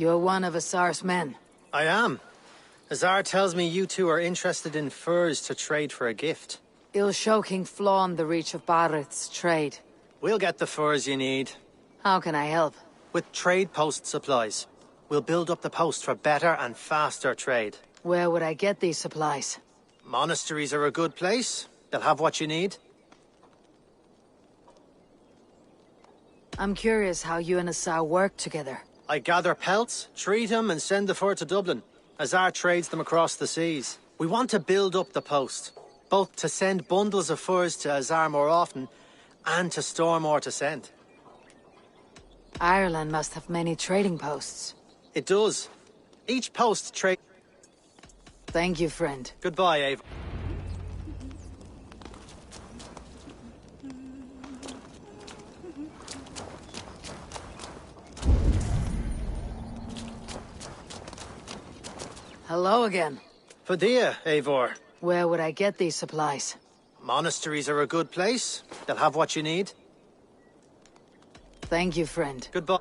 You're one of Asar's men. I am. Azar tells me you two are interested in furs to trade for a gift. It'll show King Flawn the reach of Barid's trade. We'll get the furs you need. How can I help? With trade post supplies. We'll build up the post for better and faster trade. Where would I get these supplies? Monasteries are a good place. They'll have what you need. I'm curious how you and Asar work together. I gather pelts, treat them, and send the fur to Dublin. Azar trades them across the seas. We want to build up the post, both to send bundles of furs to Azar more often, and to store more to send. Ireland must have many trading posts. It does. Each post trade... Thank you, friend. Goodbye, Ava. Hello again. Fadia, Eivor. Where would I get these supplies? Monasteries are a good place. They'll have what you need. Thank you, friend. Goodbye.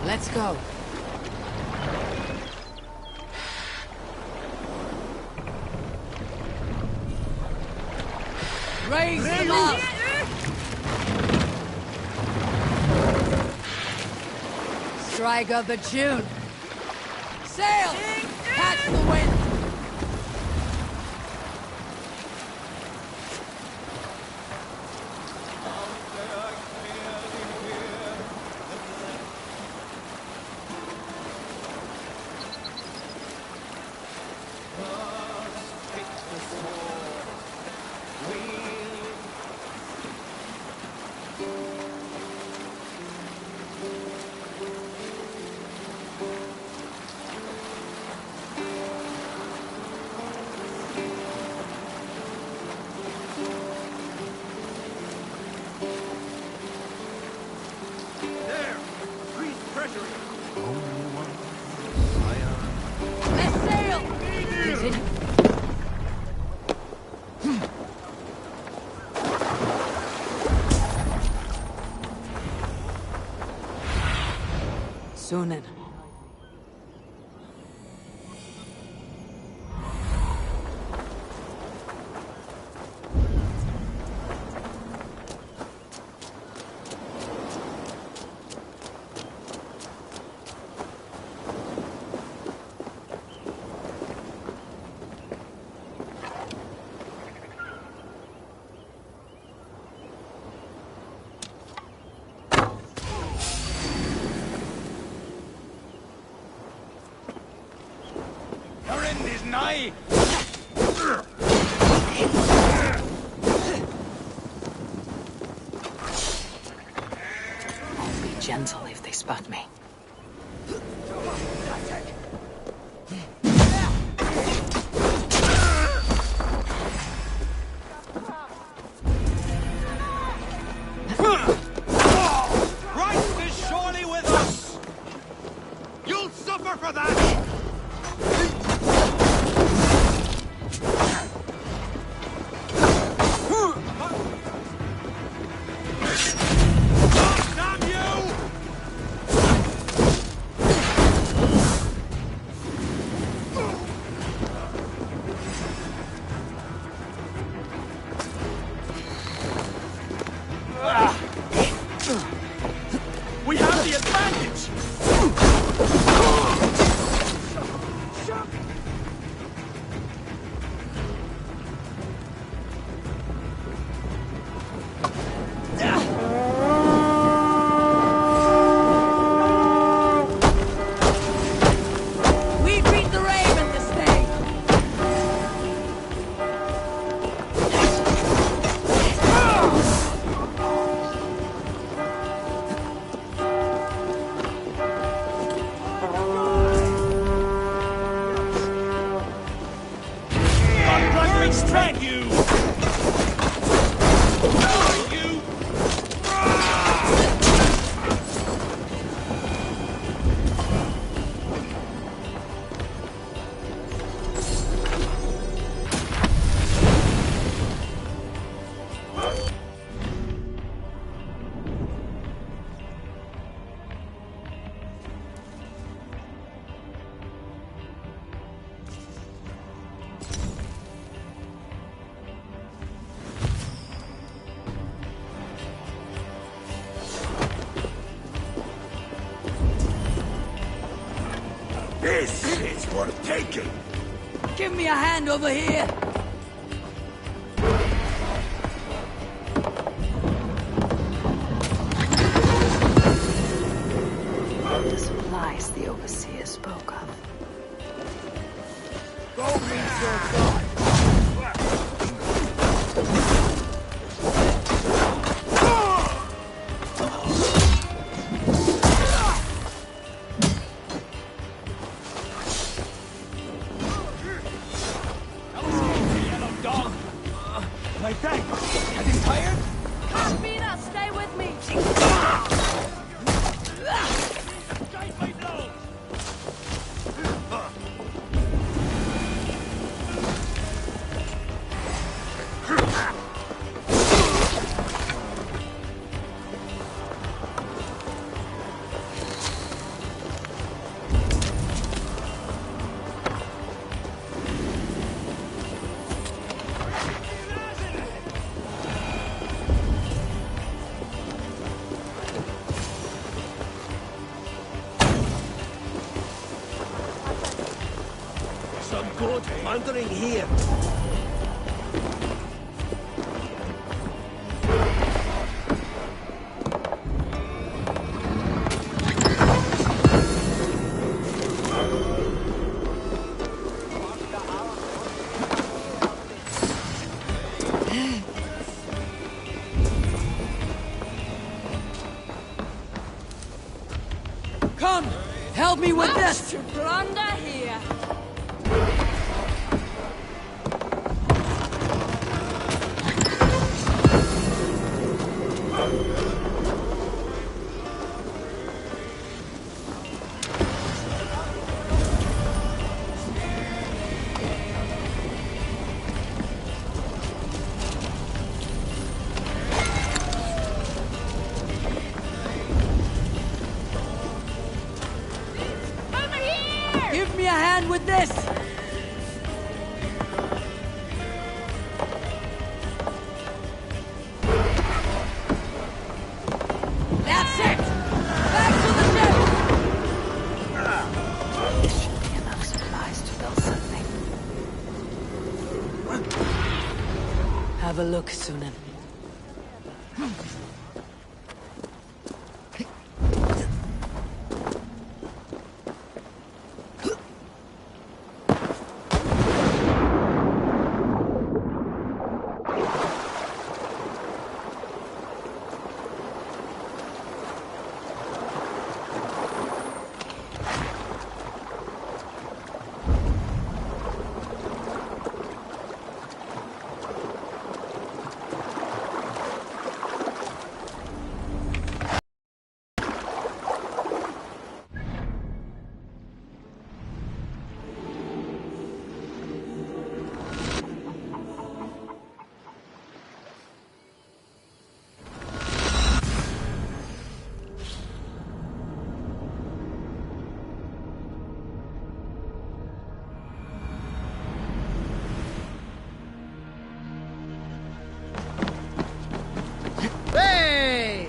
Let's go. Raise them up! Strike of the tune! Sail! Catch the wind! Captain. Sunan. I'll be gentle if they spot me. Christ is surely with us! You'll suffer for that! Damn you! We have the advantage! We beat the Raven this day. Godlike strength, you! You! This is worth taking. Give me a hand over here. The supplies the overseer spoke of. Go meet your god. My thanks. Getting tired? Can't beat us. Stay with me. Guide my blows! Some good wandering here. Come, help me with this. Plunder here. hand with this! That's it! Back to the ship! Should be enough supplies to build something. Have a look, Sunan. Hey!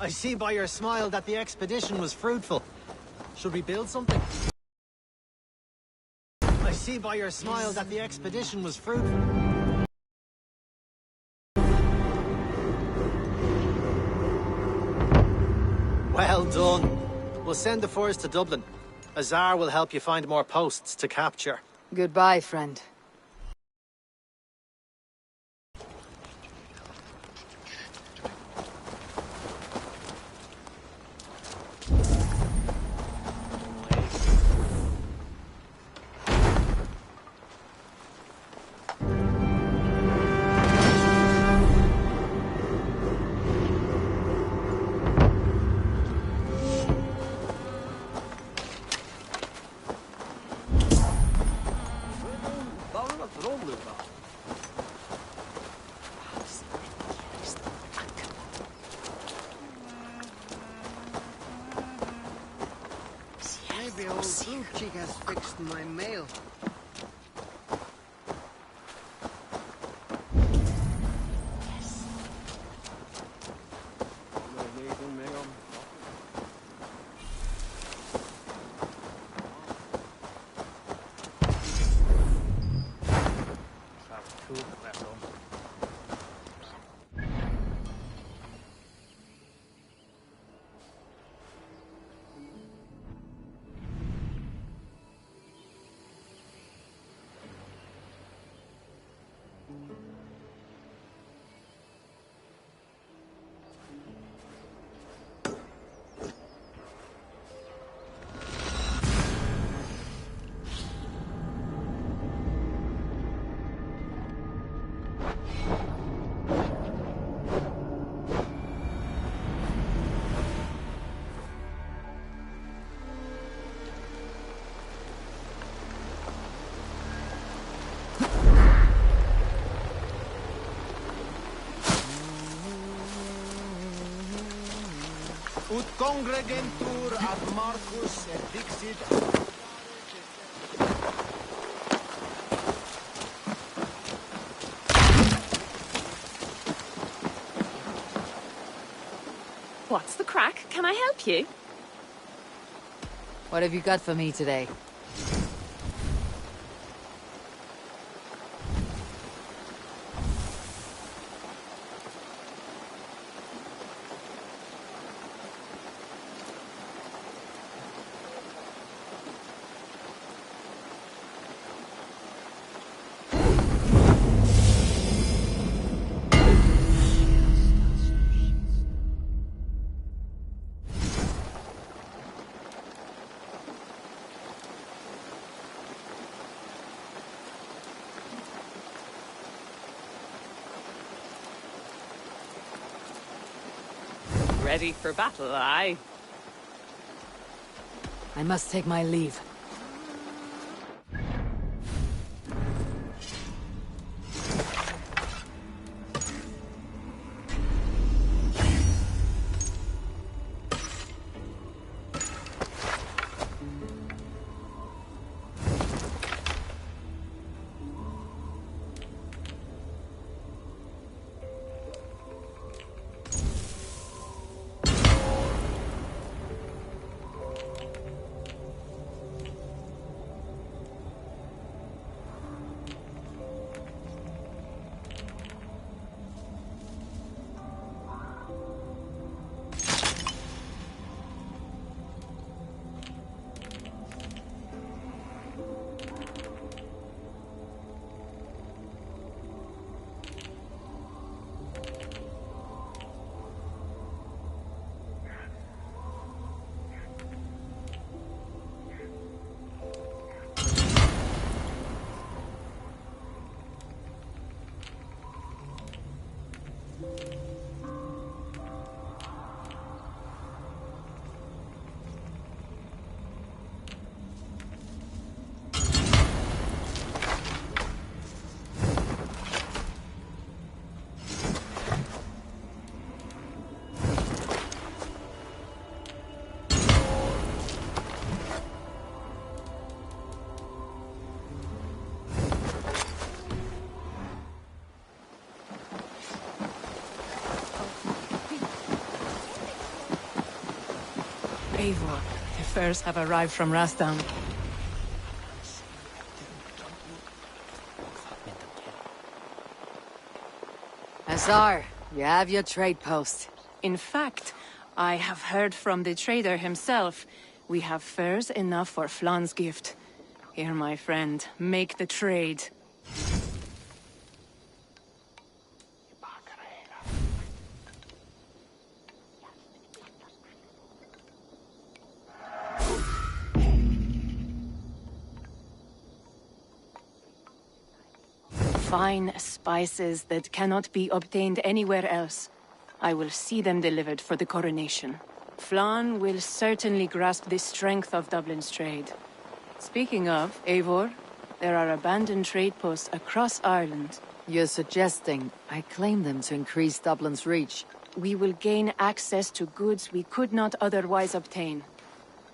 I see by your smile that the expedition was fruitful. Should we build something? I see by your smile that the expedition was fruitful. Well done. We'll send the force to Dublin. Azar will help you find more posts to capture. Goodbye, friend. Maybe old fruit chick has fixed my mail. Ut congregentur ad Marcus et dixit. What's the crack? Can I help you? What have you got for me today? Ready for battle, aye? I must take my leave. Eivor, the furs have arrived from Rastan. Azar, you have your trade post. In fact, I have heard from the trader himself. We have furs enough for Flan's gift. Here, my friend, make the trade. Fine spices that cannot be obtained anywhere else. I will see them delivered for the coronation. Flan will certainly grasp the strength of Dublin's trade. Speaking of, Eivor, there are abandoned trade posts across Ireland. You're suggesting I claim them to increase Dublin's reach? We will gain access to goods we could not otherwise obtain.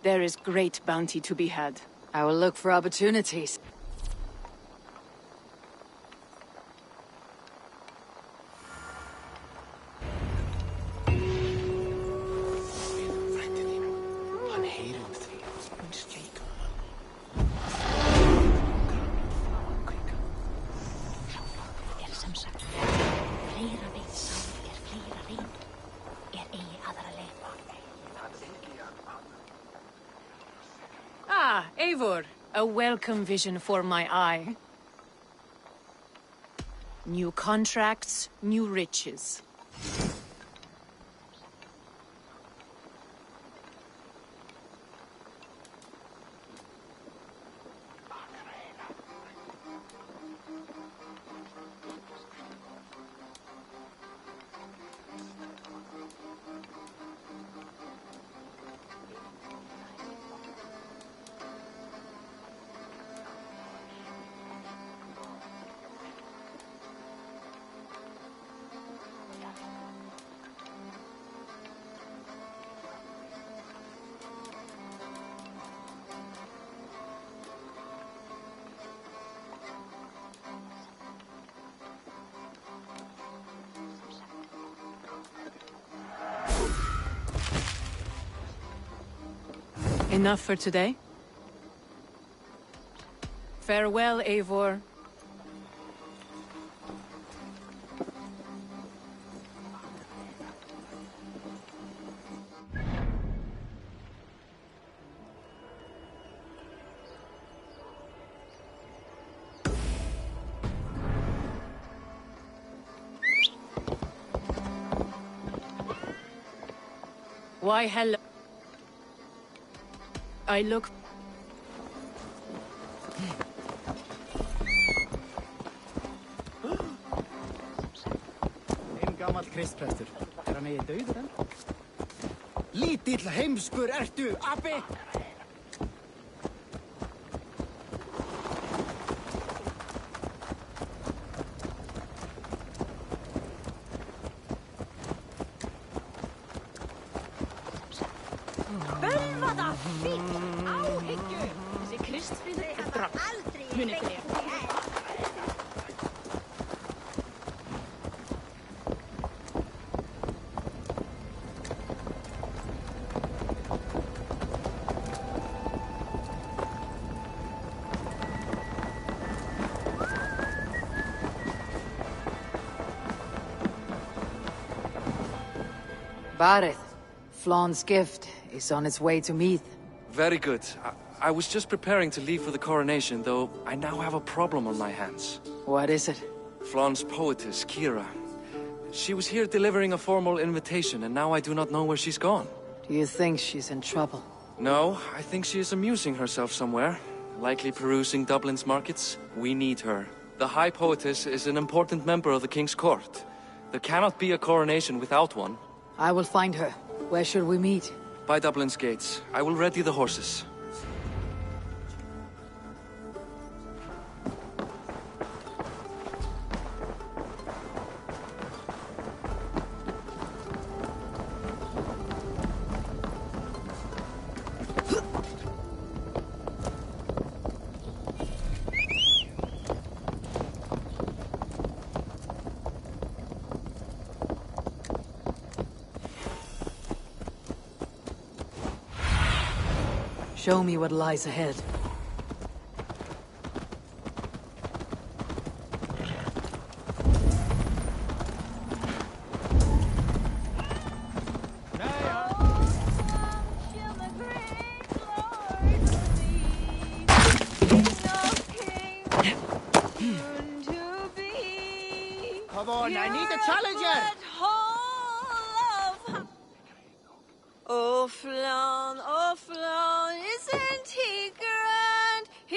There is great bounty to be had. I will look for opportunities. Ah, Eivor, a welcome vision for my eye. New contracts, new riches. Enough for today? Farewell, Eivor. Why, hello. I look... En gammal kristprestur. Han död den? Lítill heimskur ertu, api! Bölvaða fíll! Áhyggju! Þessi Kristfríður er drafn. Munið þér. Barid, Flawn's gift is on its way to Meath. Very good. I was just preparing to leave for the coronation, though I now have a problem on my hands. What is it? Flawn's poetess, Kira. She was here delivering a formal invitation, and now I do not know where she's gone. Do you think she's in trouble? No, I think she is amusing herself somewhere. Likely perusing Dublin's markets. We need her. The High Poetess is an important member of the King's court. There cannot be a coronation without one. I will find her. Where should we meet? By Dublin's gates. I will ready the horses. Show me what lies ahead. Come on, I need a challenger! Oh, Flan, isn't he grand? He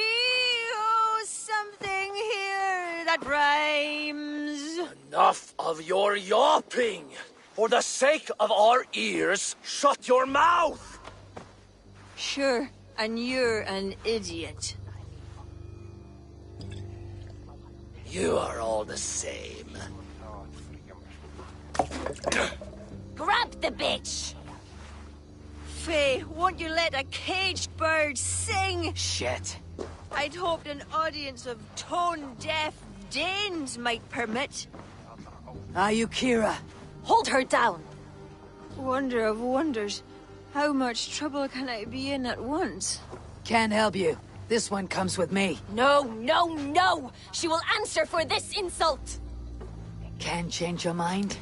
owes something here that rhymes. Enough of your yawping! For the sake of our ears, shut your mouth! Sure, and you're an idiot. You are all the same. Grab the bitch! Faye, won't you let a caged bird sing? Shit. I'd hoped an audience of tone-deaf Danes might permit. Are you Kira? Hold her down! Wonder of wonders. How much trouble can I be in at once? Can't help you. This one comes with me. No! She will answer for this insult! Can't change your mind?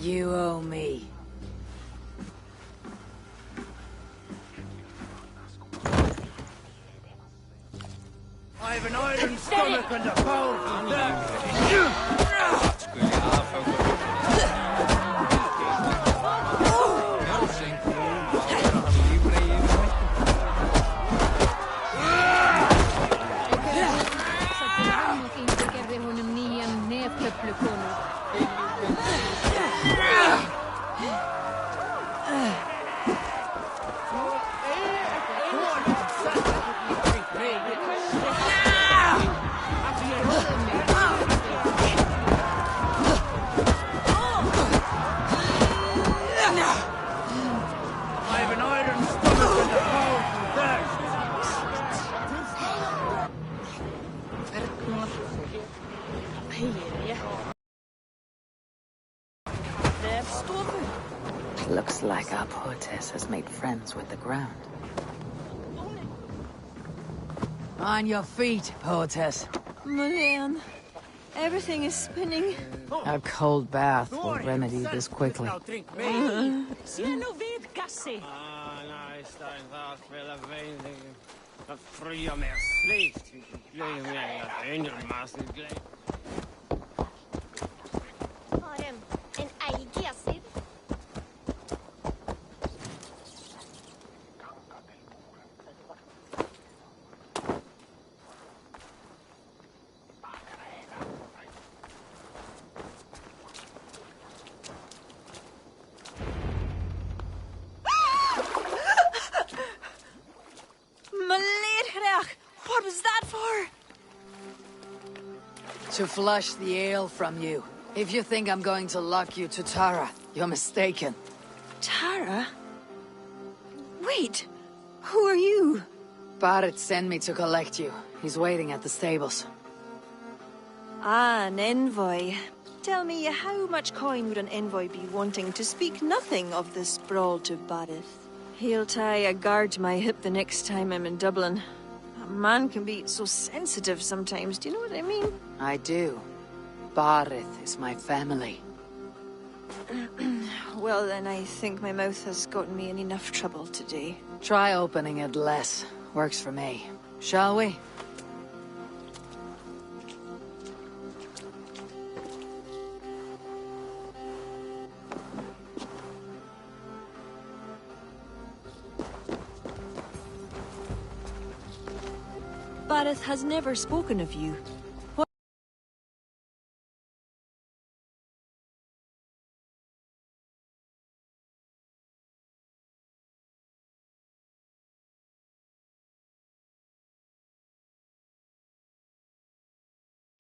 You owe me. I have an iron stomach and a powerful neck. Looks like our poetess has made friends with the ground. On your feet, poetess. Mulan, everything is spinning. A cold bath will remedy this quickly. What was that for? To flush the ale from you. If you think I'm going to lock you to Tara, you're mistaken. Tara? Wait, who are you? Barid sent me to collect you. He's waiting at the stables. Ah, an envoy. Tell me, how much coin would an envoy be wanting, to speak nothing of the sprawl to Barid? He'll tie a guard to my hip the next time I'm in Dublin. A man can be so sensitive sometimes, do you know what I mean? I do. Barid is my family. Well, then I think my mouth has gotten me in enough trouble today. Try opening it less. Works for me. Shall we? Barid has never spoken of you. What?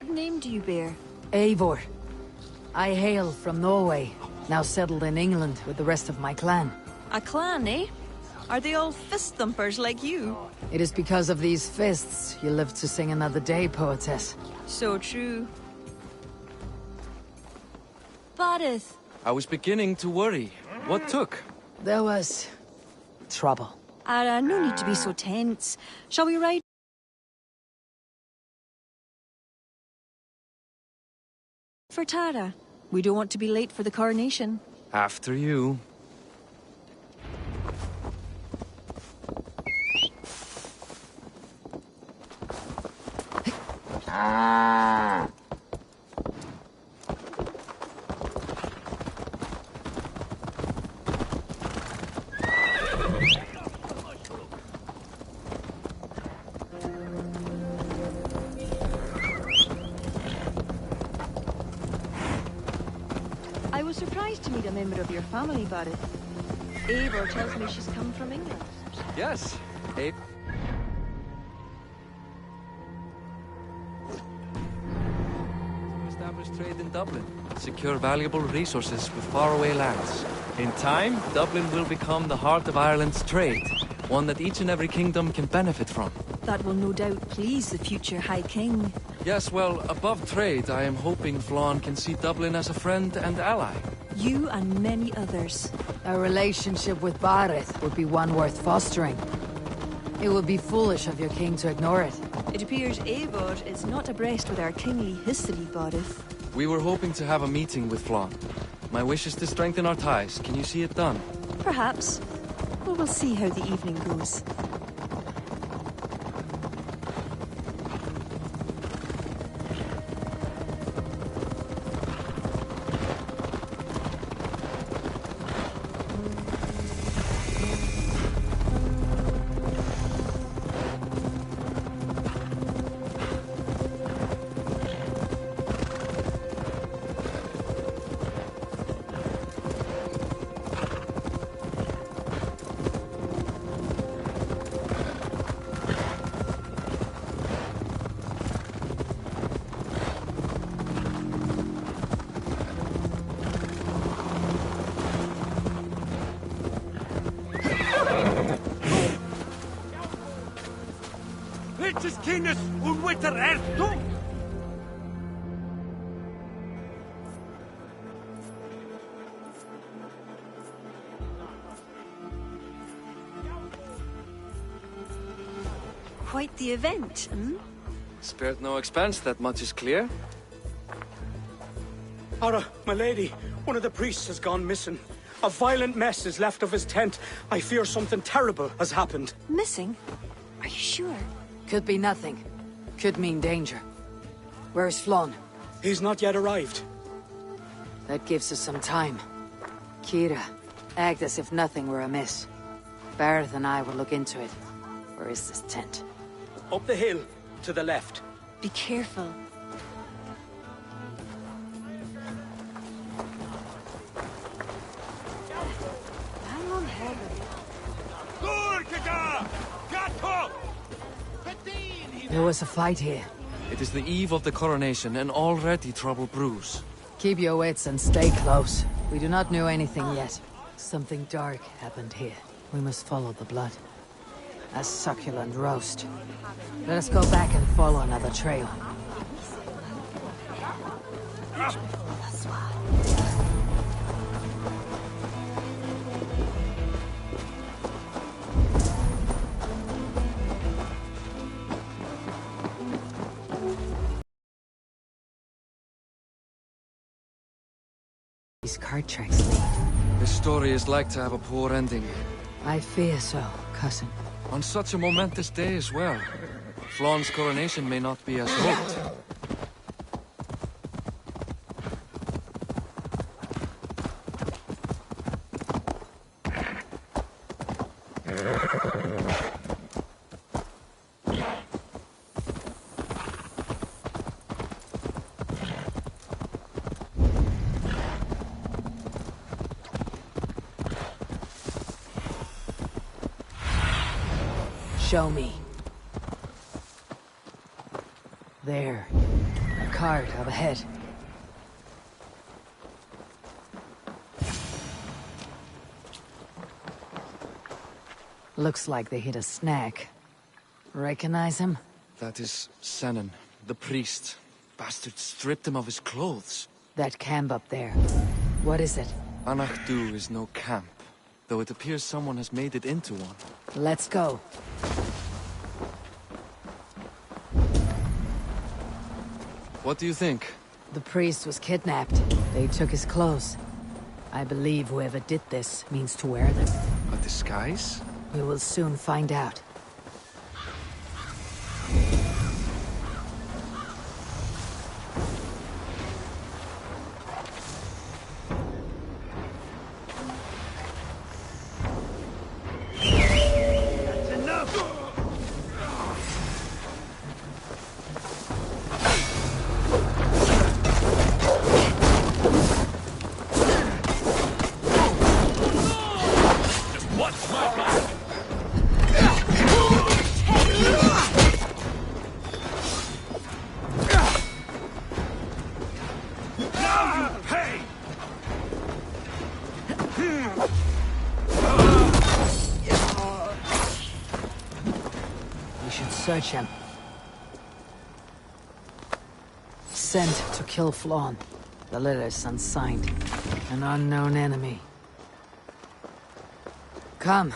What name do you bear? Eivor. I hail from Norway, now settled in England with the rest of my clan. A clan, eh? Are they all fist-thumpers like you? It is because of these fists you live to sing another day, poetess. So true. Barid. I was beginning to worry. What took? There was... trouble. No need to be so tense. Shall we ride? For Tara. We don't want to be late for the coronation. After you. I was surprised to meet a member of your family, Barid. Eivor tells me she's come from England. Yes, establish trade in Dublin, secure valuable resources with faraway lands. In time, Dublin will become the heart of Ireland's trade, one that each and every kingdom can benefit from. That will no doubt please the future High King. Yes, well, above trade, I am hoping Flann can see Dublin as a friend and ally. You and many others. A relationship with Barid would be one worth fostering. It would be foolish of your king to ignore it. It appears Eivor is not abreast with our kingly history, Barid. We were hoping to have a meeting with Flann. My wish is to strengthen our ties. Can you see it done? Perhaps. Well, we'll see how the evening goes. Lich's keenness und witter Ertung! Quite the event, hmm? Spared no expense, that much is clear. Ara, my lady, one of the priests has gone missing. A violent mess is left of his tent. I fear something terrible has happened. Missing? Are you sure? Could be nothing. Could mean danger. Where's Flann? He's not yet arrived. That gives us some time. Kira, act as if nothing were amiss. Barid and I will look into it. Where is this tent? Up the hill, to the left. Be careful. Hang on, Heaven. Gurkada! Gato! Fedin There was a fight here. It is the eve of the coronation, and already trouble brews. Keep your wits and stay close. We do not know anything yet. Something dark happened here. We must follow the blood. A succulent roast. Let us go back and follow another trail. These cart tracks lead. This story is like to have a poor ending. I fear so, cousin. On such a momentous day as well. Flaun's coronation may not be as hoped. Show me. There. A cart up ahead. Looks like they hit a snack. Recognize him? That is Senan, the priest. Bastards stripped him of his clothes. That camp up there. What is it? Anachdu is no camp, though it appears someone has made it into one. Let's go. What do you think? The priest was kidnapped. They took his clothes. I believe whoever did this means to wear them. A disguise? We will soon find out. Search him. Sent to kill Flaun. The letter's unsigned. An unknown enemy. Come.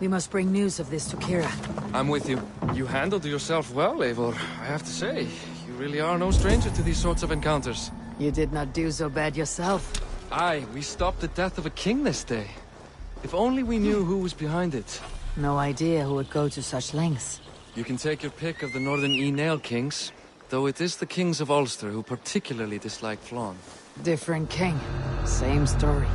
We must bring news of this to Kira. I'm with you. You handled yourself well, Eivor. I have to say, you really are no stranger to these sorts of encounters. You did not do so bad yourself. Aye, we stopped the death of a king this day. If only we knew who was behind it. No idea who would go to such lengths. You can take your pick of the Northern Nail kings, though it is the kings of Ulster who particularly dislike Flaun. Different king, same story.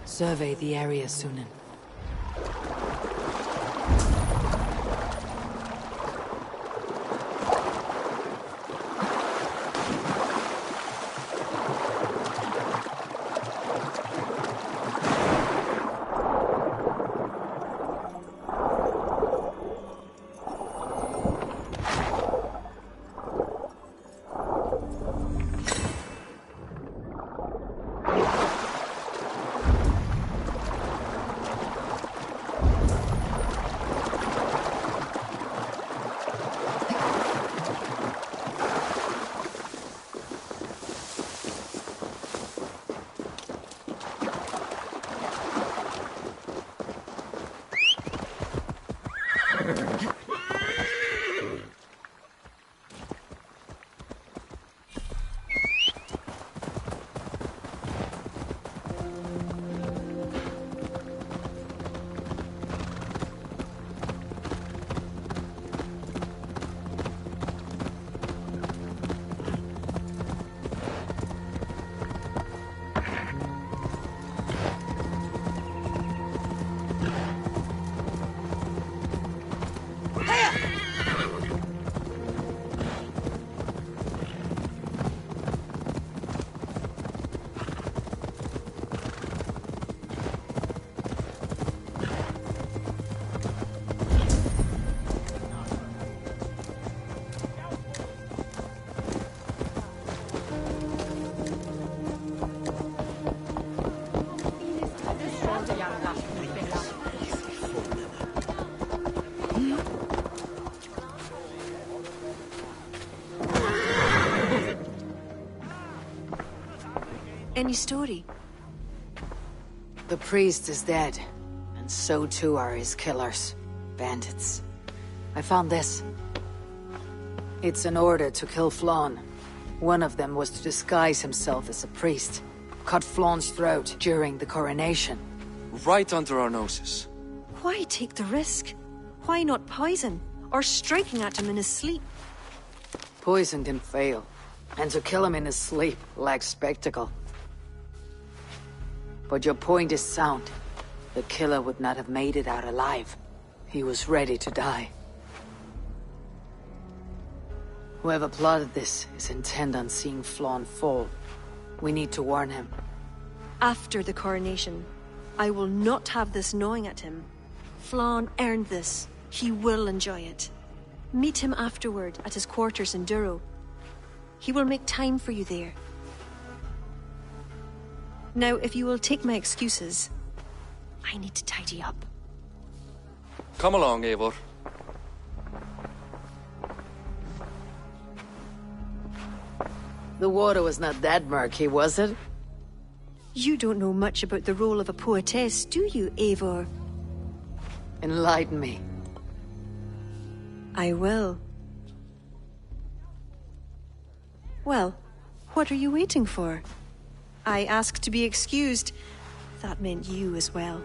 Survey the area, Sunan. Any story? The priest is dead, and so too are his killers. Bandits. I found this. It's an order to kill Flann. One of them was to disguise himself as a priest. Cut Flann's throat during the coronation. Right under our noses. Why take the risk? Why not poison? Or striking at him in his sleep? Poison can fail. And to kill him in his sleep lacks spectacle. But your point is sound. The killer would not have made it out alive. He was ready to die. Whoever plotted this is intent on seeing Flann fall. We need to warn him. After the coronation, I will not have this gnawing at him. Flann earned this. He will enjoy it. Meet him afterward at his quarters in Duro. He will make time for you there. Now, if you will take my excuses, I need to tidy up. Come along, Eivor. The water was not that murky, was it? You don't know much about the role of a poetess, do you, Eivor? Enlighten me. I will. Well, what are you waiting for? I asked to be excused. That meant you as well.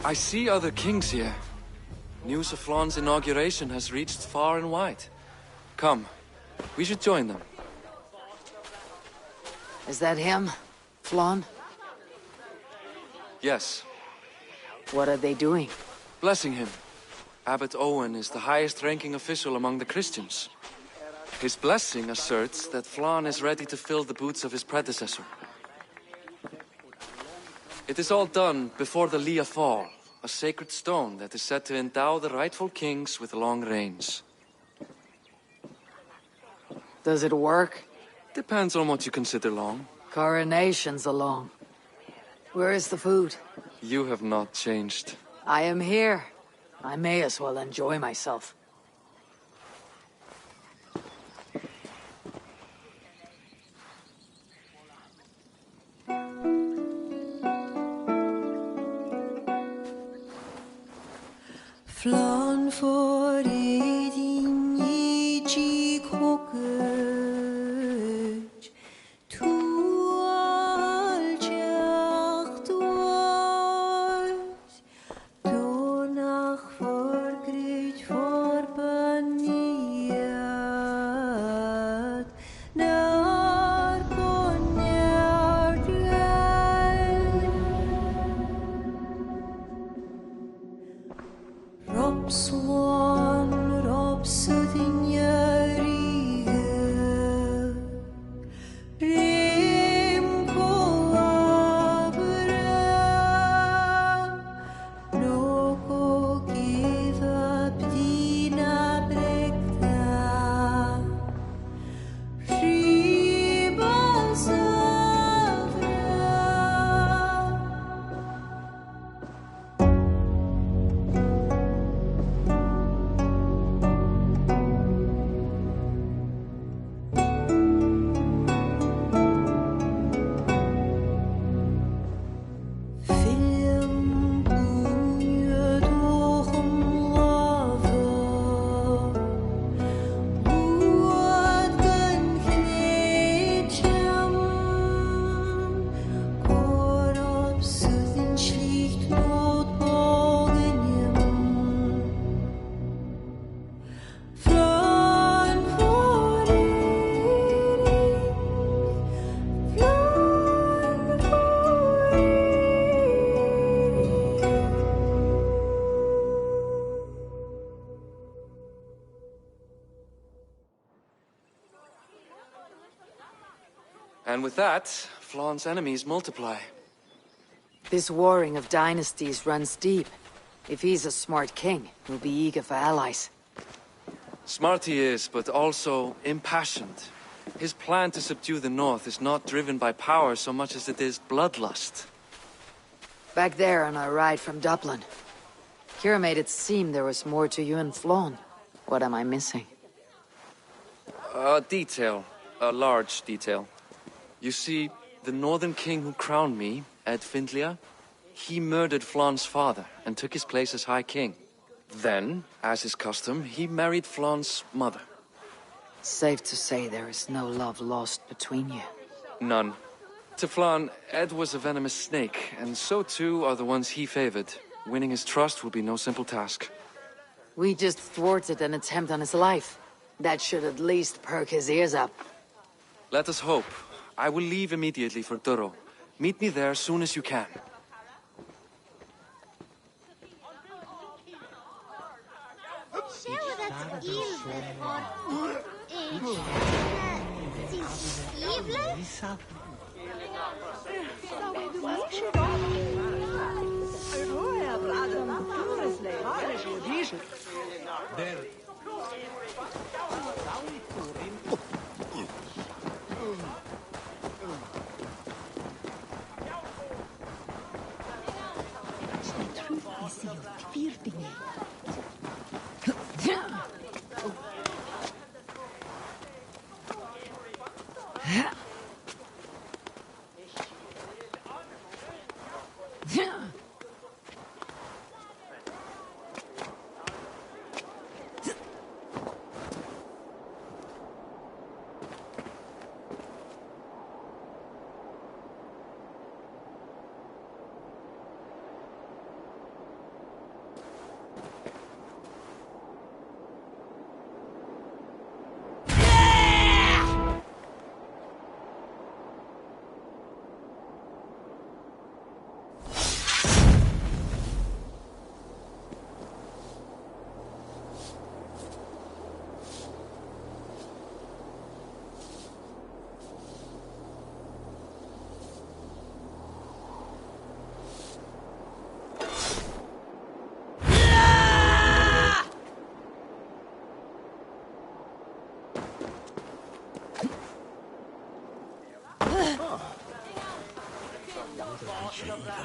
I see other kings here. News of Flann's inauguration has reached far and wide. Come, we should join them. Is that him? Flann? Yes. What are they doing? Blessing him. Abbot Owen is the highest-ranking official among the Christians. His blessing asserts that Flann is ready to fill the boots of his predecessor. It is all done before the Lia Fall, a sacred stone that is said to endow the rightful kings with long reigns. Does it work? Depends on what you consider long. Coronations are long. Where is the food? You have not changed. I am here. I may as well enjoy myself. Flann for edin I kokøj, tu aljacht ois, donach forgrit forbaniat, nar Robswan, Robsudin Yarige, Rimko Abra, Noko give up Dina Brekta, Ribazavra. And with that, Flann's enemies multiply. This warring of dynasties runs deep. If he's a smart king, he'll be eager for allies. Smart he is, but also impassioned. His plan to subdue the north is not driven by power so much as it is bloodlust. Back there on our ride from Dublin, Kira made it seem there was more to you and Flann. What am I missing? A detail. A large detail. You see, the northern king who crowned me, Ed Findlia, he murdered Flann's father and took his place as High King. Then, as is custom, he married Flann's mother. Safe to say there is no love lost between you. None. To Flann, Ed was a venomous snake, and so too are the ones he favored. Winning his trust will be no simple task. We just thwarted an attempt on his life. That should at least perk his ears up. Let us hope. I will leave immediately for Durro. Meet me there as soon as you can.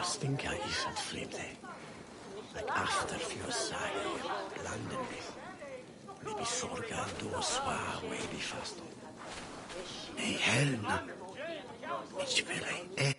Stinker isn't flimsy. Like after P.S.I. London. Maybe Sorga do swa way fast. Nei helna. Mich will